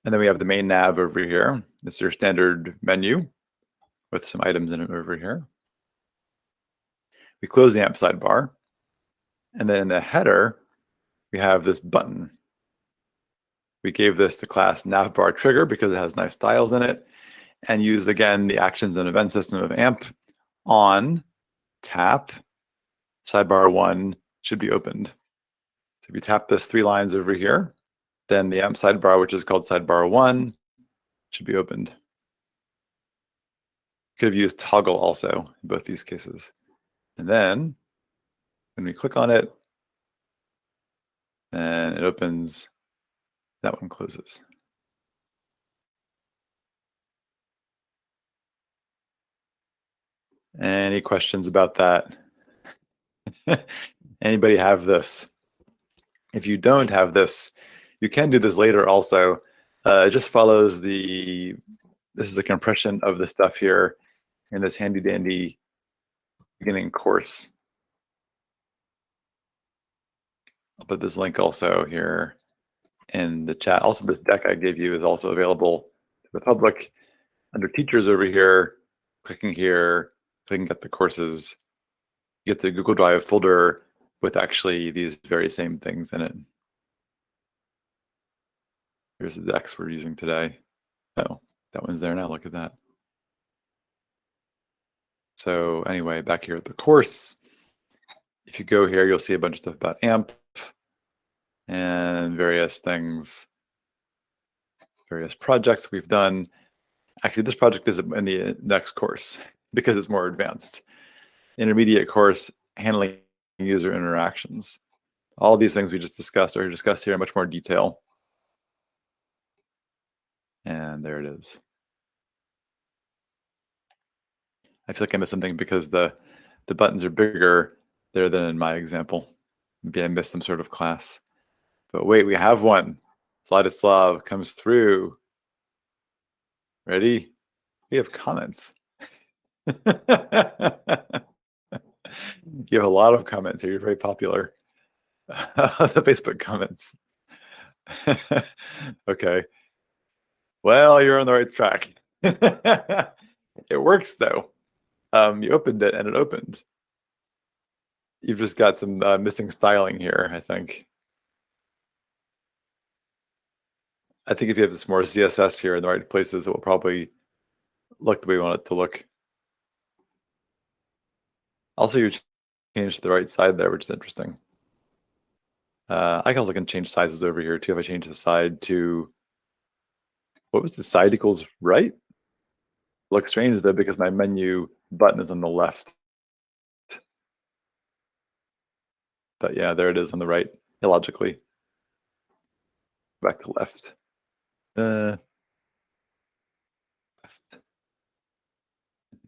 And then we have the main nav over here. It's your standard menu with some items in it over here. We close the AMP sidebar. And then in the header, we have this button. We gave this the class navbar trigger because it has nice styles in it, and used again the actions and event system of AMP on, tap, sidebar 1 should be opened. So if you tap this 3 lines over here, then the AMP sidebar, which is called sidebar 1, should be opened. Could have used toggle also in both these cases. And then when we click on it, and it opens, that one closes. Any questions about that? Anybody have this? If you don't have this, you can do this later also. It just follows this is a compression of the stuff here in this handy dandy beginning course. I'll put this link also here in the chat. Also, this deck I gave you is also available to the public under teachers over here. Clicking here, clicking at the courses, you get the Google Drive folder with actually these very same things in it. Here's the decks we're using today. Oh, that one's there now. Look at that. So anyway, back here at the course, if you go here, you'll see a bunch of stuff about AMP and various things, various projects we've done. Actually, this project is in the next course because it's more advanced. Intermediate course, handling user interactions. All these things we just discussed are discussed here in much more detail. And there it is. I feel like I missed something because the buttons are bigger there than in my example. Maybe I missed some sort of class. But wait, we have one. Vladislav comes through. Ready? We have comments. You have a lot of comments here. You're very popular. The Facebook comments. Okay. Well, you're on the right track. It works though. You opened it and it opened. You've just got some missing styling here, I think. I think if you have some more CSS here in the right places, it will probably look the way we want it to look. Also, you changed the right side there, which is interesting. I can also change sizes over here too. If I change the side to, what was the side equals right? Looks strange though because my menu button is on the left. But yeah, there it is on the right, illogically. Back to left. Left.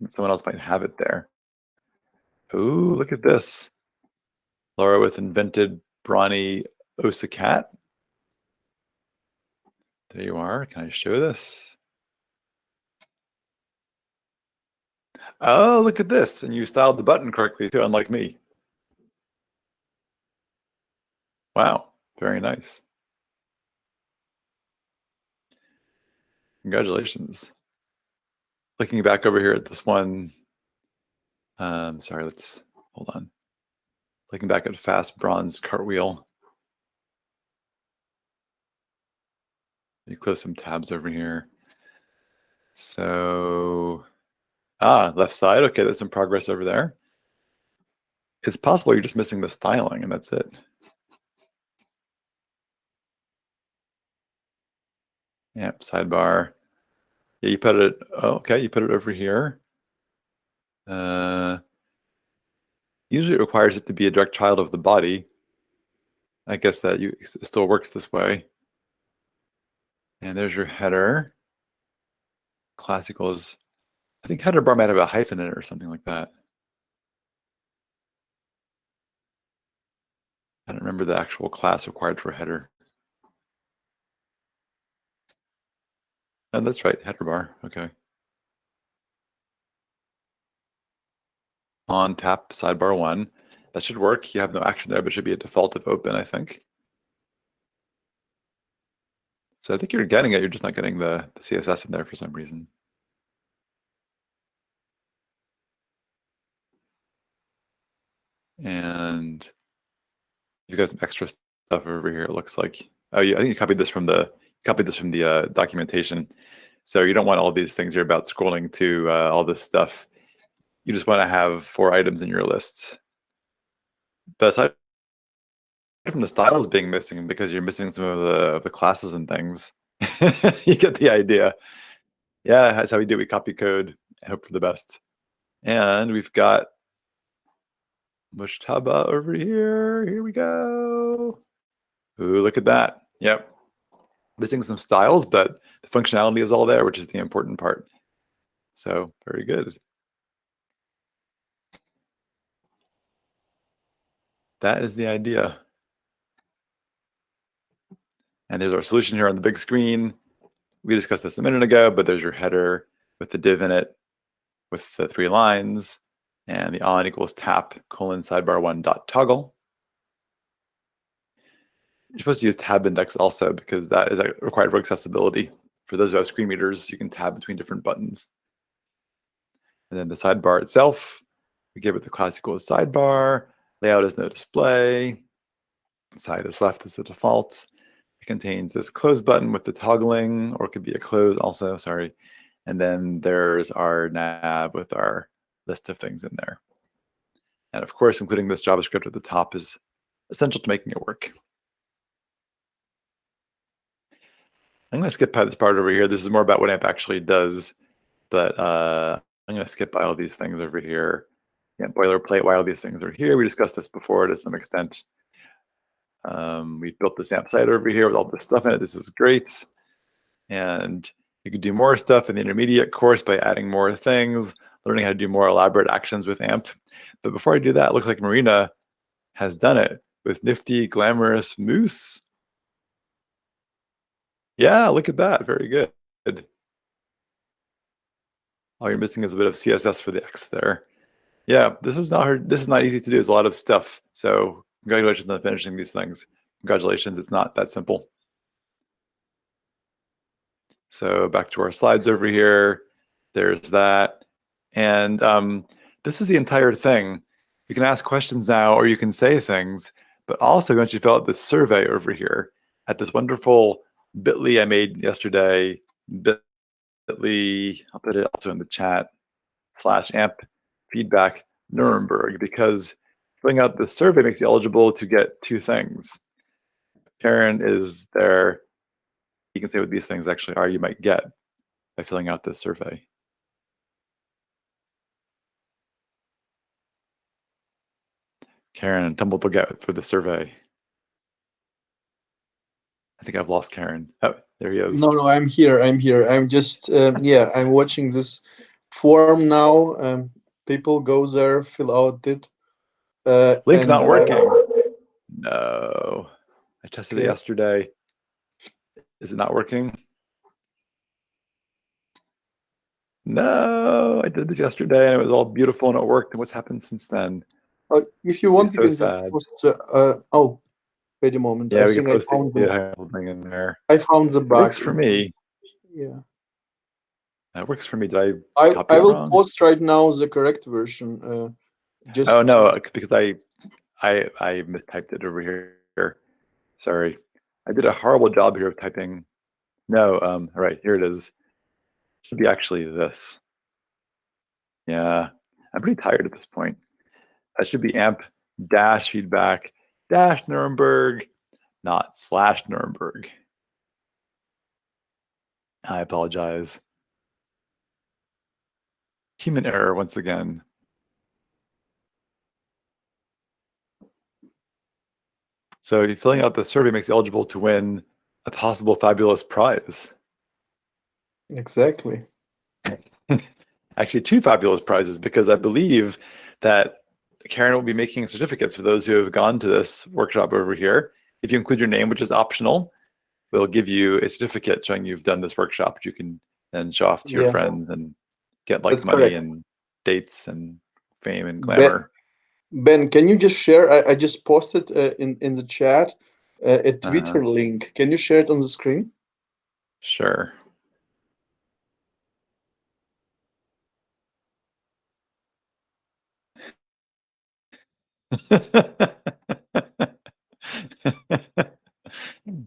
Someone else might have it there. Ooh, look at this. Laura with invented brawny Osa cat. There you are. Can I show this? Oh, look at this. And you styled the button correctly too, unlike me. Wow, very nice. Congratulations. Looking back over here at this one. Sorry, let's hold on. Looking back at fast bronze cartwheel. Let me close some tabs over here. So, left side. Okay, that's some progress over there. It's possible you're just missing the styling and that's it. Yep, sidebar. Yeah, you put it, okay, you put it over here. Usually it requires it to be a direct child of the body. I guess that it still works this way. And there's your header. Classicals. I think header bar might have a hyphen in it or something like that. I don't remember the actual class required for header. Oh, that's right, header bar. Okay. On tap sidebar 1. That should work. You have no action there, but it should be a default of open, I think. So I think you're getting it. You're just not getting the CSS in there for some reason. And you've got some extra stuff over here. It looks like. Oh, yeah. I think you copied this from the documentation. So you don't want all these things. You're about scrolling to all this stuff. You just want to have 4 items in your list. But aside from the styles being missing, because you're missing some of the classes and things, you get the idea. Yeah, that's how we do it. We copy code and hope for the best. And we've got Mushtaba over here. Here we go. Ooh, look at that. Yep. Missing some styles, but the functionality is all there, which is the important part. So very good. That is the idea. And there's our solution here on the big screen. We discussed this a minute ago, but there's your header with the div in it with the 3 lines and the on equals tap : sidebar 1 dot toggle. You're supposed to use tab index also because that is required for accessibility. For those who have screen readers, you can tab between different buttons. And then the sidebar itself, we give it the class equals sidebar. Layout is no display. Side is left as the default. It contains this close button with the toggling, or it could be a close also, sorry. And then there's our nav with our list of things in there. And of course, including this JavaScript at the top is essential to making it work. I'm going to skip by this part over here. This is more about what AMP actually does, but I'm going to skip by all these things over here. Yeah, boilerplate, why all these things are here. We discussed this before to some extent. We've built this AMP site over here with all this stuff in it. This is great. And you can do more stuff in the intermediate course by adding more things, learning how to do more elaborate actions with AMP. But before I do that, it looks like Marina has done it with nifty, glamorous moose. Yeah, look at that. Very good. All you're missing is a bit of CSS for the X there. Yeah, this is not hard. This is not easy to do. There's a lot of stuff. So congratulations on finishing these things. Congratulations. It's not that simple. So back to our slides over here. There's that. And this is the entire thing. You can ask questions now, or you can say things, but also once you fill out this survey over here at this wonderful bit.ly I made yesterday, bit.ly, I'll put it also in the chat, /amp feedback Nuremberg, because filling out the survey makes you eligible to get 2 things. Karen is there. You can say what these things actually are you might get by filling out this survey. Karen, tumble forget for the survey. I think I've lost Karen. Oh, there he is. No, I'm here. I'm just, yeah, I'm watching this form now. People go there, fill out it. Link not working. No. I tested it Okay. yesterday. Is it not working? No, I did this yesterday and it was all beautiful and it worked. And what's happened since then? If you want, It's you so can sad. just post. Oh, wait a moment. Yeah, I we think can post I found the whole thing in there. I found the It bug. works for me. Yeah. It works for me. Did I copy I it will wrong? post right now the correct version. Just Oh no, because I mistyped it over here. Sorry. I did a horrible job here of typing. No, all right, here it is. Should be actually this. Yeah, I'm pretty tired at this point. That should be amp dash feedback dash Nuremberg, not / Nuremberg. I apologize. Human error once again. So filling out the survey makes you eligible to win a possible fabulous prize. exactly. Actually, 2 fabulous prizes, because I believe that Karen will be making certificates for those who have gone to this workshop over here. If you include your name, which is optional, we'll give you a certificate showing you've done this workshop, which you can then show off to your friends and get like That's money correct. and dates and fame and glamour. Ben, can you just share? I just posted in the chat a Twitter link. Can you share it on the screen? Sure.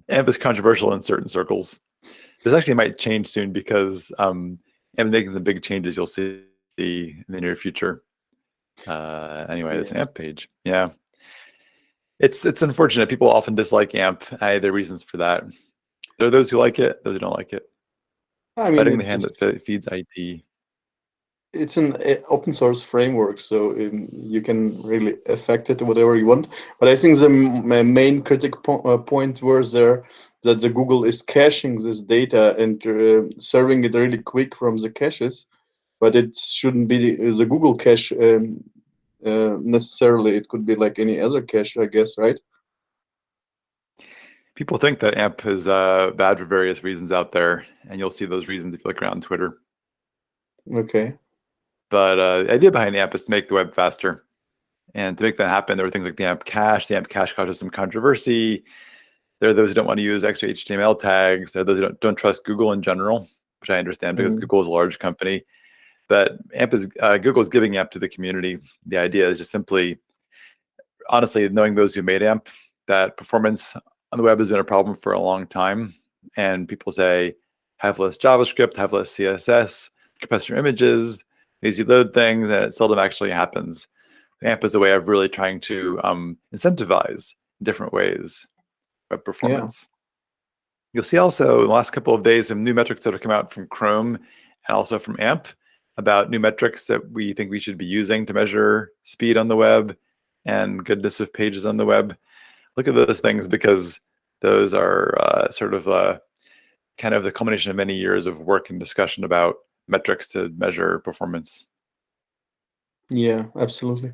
AMP is controversial in certain circles. This actually might change soon because AMP is making some big changes you'll see in the near future. Anyway, this AMP page. Yeah. It's unfortunate. People often dislike AMP. There are reasons for that. There are those who like it, those who don't like it. I mean, Fighting the hand that feeds IT. It's an open source framework, so you can really affect it whatever you want. But I think the main point was there that the Google is caching this data and serving it really quick from the caches, but it shouldn't be the Google cache necessarily. It could be like any other cache, I guess, right? People think that AMP is bad for various reasons out there, and you'll see those reasons if you look around Twitter. Okay. But the idea behind AMP is to make the web faster. And to make that happen, there were things like the AMP cache. The AMP cache causes some controversy. There are those who don't want to use extra HTML tags. There are those who don't trust Google in general, which I understand because Google is a large company. But AMP is Google is giving AMP to the community. The idea is just simply, honestly, knowing those who made AMP, that performance on the web has been a problem for a long time. And people say, have less JavaScript, have less CSS, compress your images, easy load things, and it seldom actually happens. AMP is a way of really trying to incentivize in different ways web performance. Yeah. You'll see also in the last couple of days some new metrics that have come out from Chrome and also from AMP about new metrics that we think we should be using to measure speed on the web and goodness of pages on the web. Look at those things because those are sort of kind of the culmination of many years of work and discussion about metrics to measure performance. Yeah, absolutely.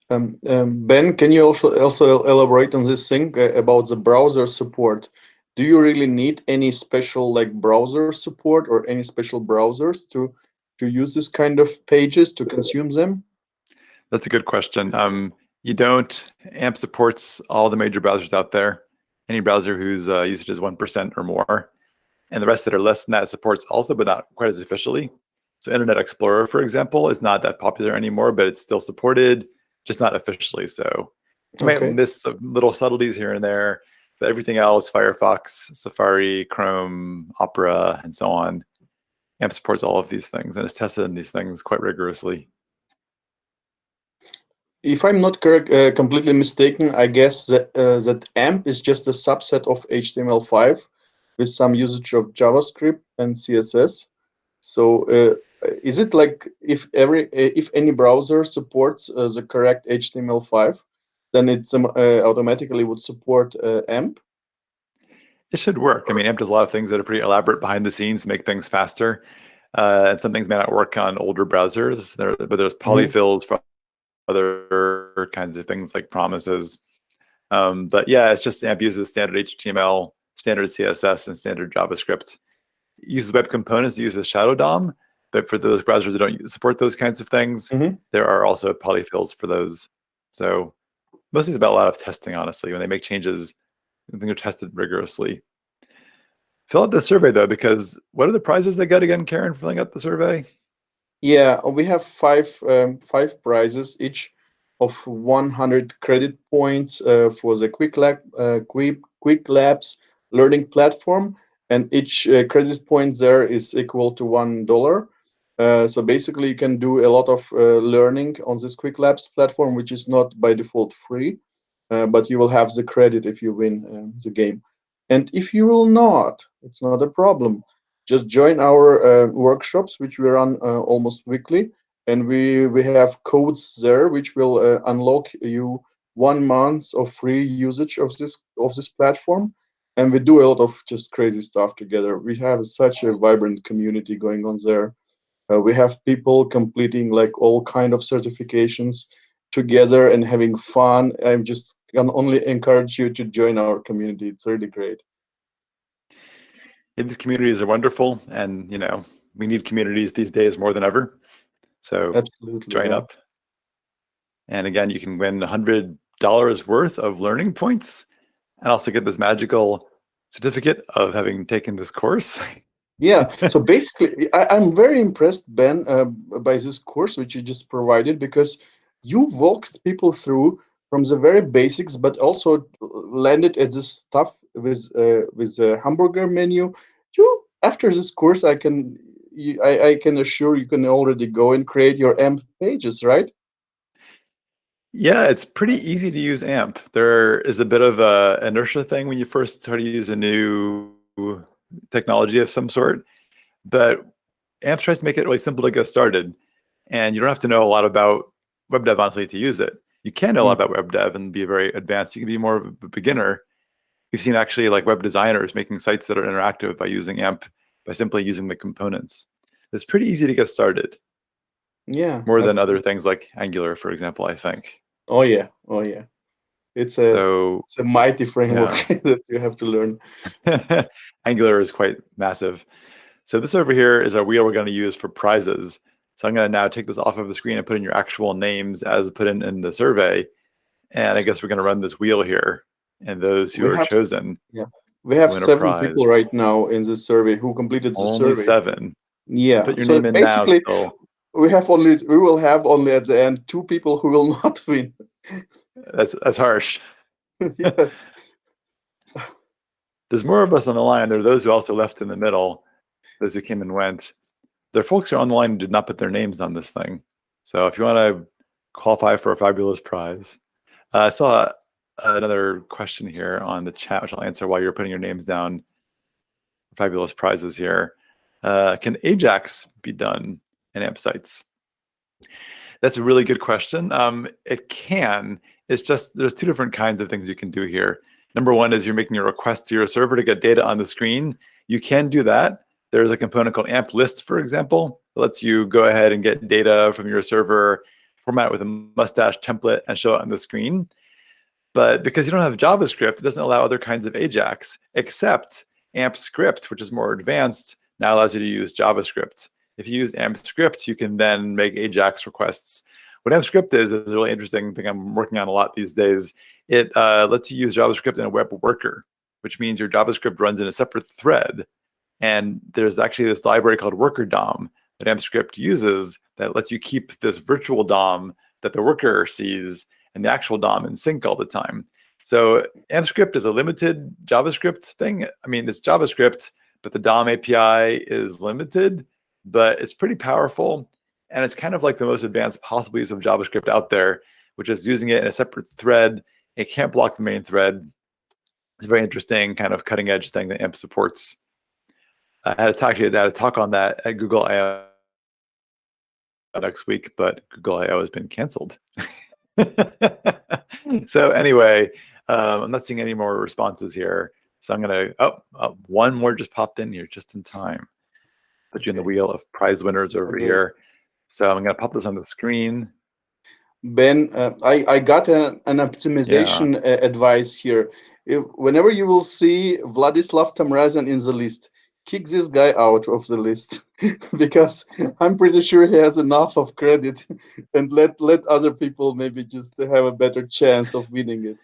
Ben, can you also elaborate on this thing about the browser support? Do you really need any special like browser support or any special browsers to use this kind of pages to consume them? That's a good question. You don't. AMP supports all the major browsers out there. Any browser whose usage is 1% or more, and the rest that are less than that supports also, but not quite as officially. So Internet Explorer, for example, is not that popular anymore, but it's still supported, just not officially so. You might Okay. miss some little subtleties here and there, but everything else, Firefox, Safari, Chrome, Opera, and so on, AMP supports all of these things and it's tested in these things quite rigorously. If I'm not correct, completely mistaken, I guess that AMP is just a subset of HTML5 with some usage of JavaScript and CSS. So is it like if any browser supports the correct HTML5, then it automatically would support AMP? It should work. I mean, AMP does a lot of things that are pretty elaborate behind the scenes to make things faster. And some things may not work on older browsers, but there's polyfills for other kinds of things like promises. But yeah, it's just AMP uses standard HTML, standard CSS, and standard JavaScript. It uses web components, it uses Shadow DOM, but for those browsers that don't support those kinds of things, there are also polyfills for those. So mostly it's about a lot of testing, honestly. When they make changes, I think they're tested rigorously. Fill out the survey though, because what are the prizes they get again, Karen, for filling out the survey? Yeah, we have five prizes, each of 100 credit points for the Quick Labs learning platform, and each credit point there is equal to $1. So basically, you can do a lot of learning on this Quick Labs platform, which is not by default free, but you will have the credit if you win the game. And if you will not, it's not a problem. Just join our workshops, which we run almost weekly, and we have codes there which will unlock you 1 month of free usage of this platform. And we do a lot of just crazy stuff together. We have such a vibrant community going on there. We have people completing like all kind of certifications together and having fun. I just can only encourage you to join our community. It's really great. Yeah, these communities are wonderful, and we need communities these days more than ever. So Absolutely, join yeah. up. And again, you can win $100 worth of learning points and also get this magical certificate of having taken this course. Yeah, so basically, I'm very impressed, Ben, by this course which you just provided, because you walked people through from the very basics, but also landed at this stuff with a hamburger menu. After this course, I can assure you can already go and create your AMP pages, right? Yeah, it's pretty easy to use AMP. There is a bit of a inertia thing when you first start to use a new technology of some sort, but AMP tries to make it really simple to get started, and you don't have to know a lot about web dev honestly to use it. You can know a lot about web dev and be very advanced. You can be more of a beginner. We've seen actually like web designers making sites that are interactive by using AMP by simply using the components. It's pretty easy to get started. Yeah. More than other things like Angular, for example, I think. Oh yeah. It's a mighty framework that you have to learn. Angular is quite massive. So this over here is our wheel we're going to use for prizes. So I'm going to now take this off of the screen and put in your actual names as put in the survey. And I guess we're going to run this wheel here. And those who are chosen, we have win a 7 prize. people right now in this survey who completed the survey. Only 7. Yeah. Put your So name in now basically, still. we will have only at the end 2 people who will not win. That's harsh. Yes. There's more of us on the line. There are those who also left in the middle, those who came and went. There are folks who are on the line who did not put their names on this thing. So if you want to qualify for a fabulous prize. I saw another question here on the chat, which I'll answer while you're putting your names down. Fabulous prizes here. Can Ajax be done in AMP sites? That's a really good question. It can. It's just there's 2 different kinds of things you can do here. Number one is you're making a request to your server to get data on the screen. You can do that. There's a component called AMP list, for example, that lets you go ahead and get data from your server, format it with a mustache template, and show it on the screen. But because you don't have JavaScript, it doesn't allow other kinds of Ajax, except AMP script, which is more advanced, now allows you to use JavaScript. If you use AMP script, you can then make Ajax requests. What AMP script is a really interesting thing I'm working on a lot these days. It lets you use JavaScript in a web worker, which means your JavaScript runs in a separate thread. And there's actually this library called worker DOM that AMP script uses that lets you keep this virtual DOM that the worker sees and the actual DOM in sync all the time. So AMP script is a limited JavaScript thing. I mean, it's JavaScript, but the DOM API is limited, but it's pretty powerful. And it's kind of like the most advanced possible use of JavaScript out there, which is using it in a separate thread. It can't block the main thread. It's a very interesting kind of cutting edge thing that AMP supports. I had a talk on that at Google I/O next week, but Google I/O has been canceled. So anyway, I'm not seeing any more responses here. So I'm going to, one more just popped in here just in time. Put you in the wheel of prize winners over here. So I'm going to pop this on the screen. Ben, I got an optimization advice here. Whenever you will see Vladislav Tamrazan in the list, kick this guy out of the list because I'm pretty sure he has enough of credit, and let other people maybe just have a better chance of winning it.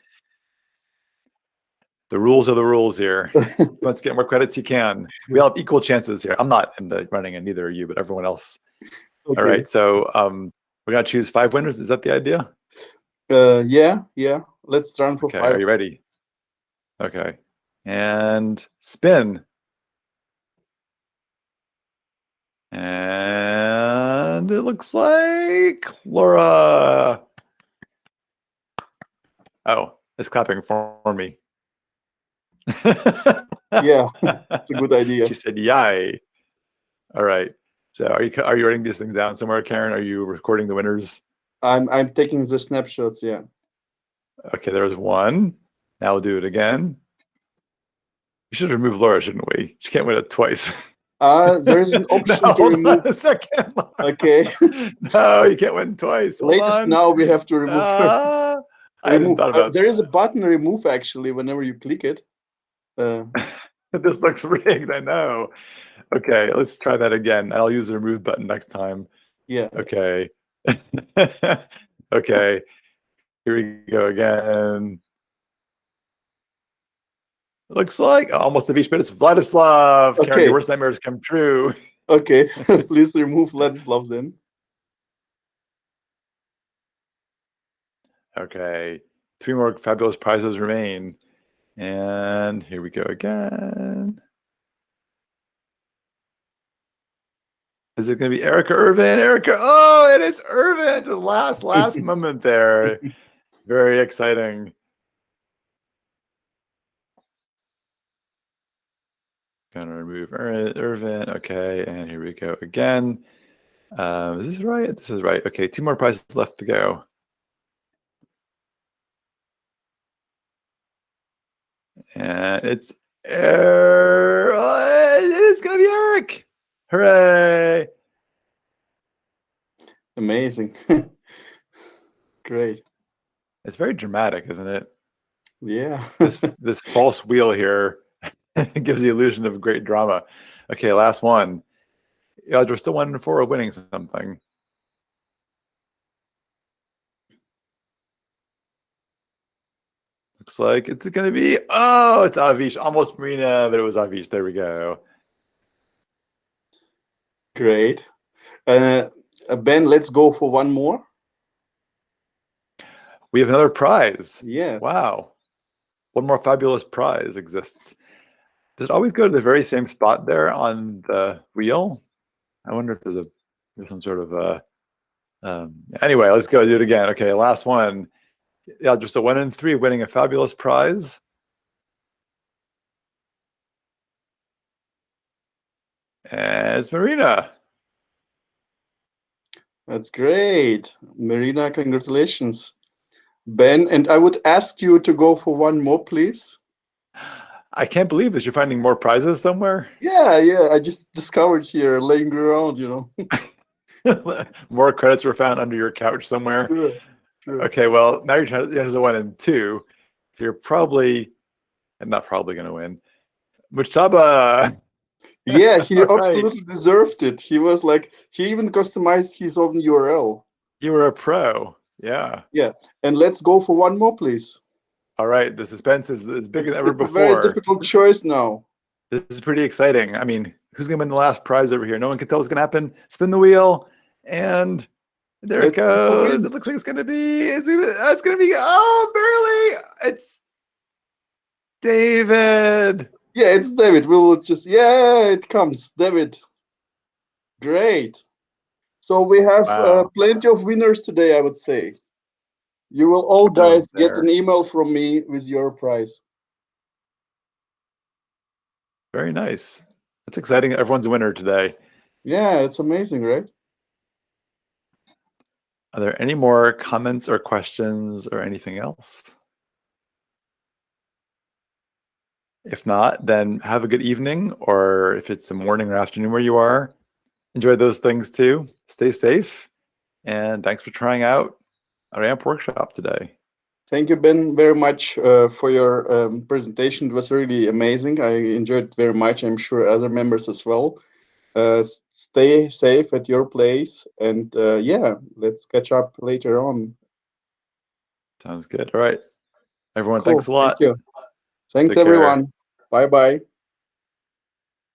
The rules are the rules here. Let's get more credits you can. We all have equal chances here. I'm not in the running, and neither are you, but everyone else. Okay. All right, so we're gonna choose 5 winners. Is that the idea? Yeah. Let's run for 5. Are you ready? Okay, and spin. And it looks like Laura. Oh, it's clapping for me. Yeah, it's a good idea. She said, "Yay!" All right. So, are you writing these things down somewhere, Karen? Are you recording the winners? I'm taking the snapshots. Yeah. Okay, there's one. Now we'll do it again. We should remove Laura, shouldn't we? She can't win it twice. There's an option to remove. Hold on a second, Laura. Okay. No, you can't win twice. Latest now we have to remove. I hadn't thought about there is a button remove actually whenever you click it. This looks rigged, I know. Okay, let's try that again. I'll use the remove button next time. Yeah. Okay. Okay. Here we go again. Looks like almost a beach, but it's Vladislav. Okay. Karen, your worst nightmares come true. Okay. Please remove Vladislav then. Okay. 3 more fabulous prizes remain. And here we go again. Is it going to be Erica Irvin? Erica, oh, it is Irvin. The last moment there. Very exciting. Going to remove Irvin. Okay, and here we go again. Is this right? This is right. Okay, 2 more prizes left to go. And it's it is going to be Eric. Hooray! Amazing. Great. It's very dramatic, isn't it? Yeah. this false wheel here gives the illusion of great drama. Okay, last one. Yeah, we're still 1 in 4 of winning something. Looks like it's going to be, oh, it's Avish. Almost Marina, but it was Avish. There we go. Great. Ben, let's go for 1 more. We have another prize. Yeah. Wow. 1 more fabulous prize exists. Does it always go to the very same spot there on the wheel? I wonder if there's some sort of anyway, let's go do it again. Okay, last one. Yeah, just a 1 in 3 winning a fabulous prize. And it's Marina. That's great. Marina, congratulations. Ben, and I would ask you to go for 1 more, please. I can't believe this. You're finding more prizes somewhere? Yeah. I just discovered here, laying around, More credits were found under your couch somewhere. Sure. Okay, well, now you're trying to, there's a 1 in 2. So you're probably, and not probably going to win. Muchaba. Yeah, he absolutely deserved it. He was like, he even customized his own URL. You were a pro. Yeah. Yeah, and let's go for 1 more, please. All right, the suspense is as big as ever before. It's a very difficult choice now. This is pretty exciting. I mean, Who's going to win the last prize over here? No one can tell what's going to happen. Spin the wheel, and there it goes. It looks like it's going to be. It's going to be. Oh, barely. It's David. Yeah, it's David. We will just. Yeah, it comes, David. Great. So we have plenty of winners today, I would say. You will all guys get an email from me with your prize. Very nice. That's exciting. Everyone's a winner today. Yeah, it's amazing, right? Are there any more comments or questions or anything else? If not, then have a good evening, or if it's the morning or afternoon where you are, enjoy those things too. Stay safe, and thanks for trying out our AMP workshop today. Thank you, Ben, very much for your presentation. It was really amazing. I enjoyed it very much. I'm sure other members as well. Stay safe at your place, and yeah, let's catch up later on. Sounds good. All right, everyone. Cool. Thanks a lot. Thank you. Thanks, Take care. everyone. Bye-bye.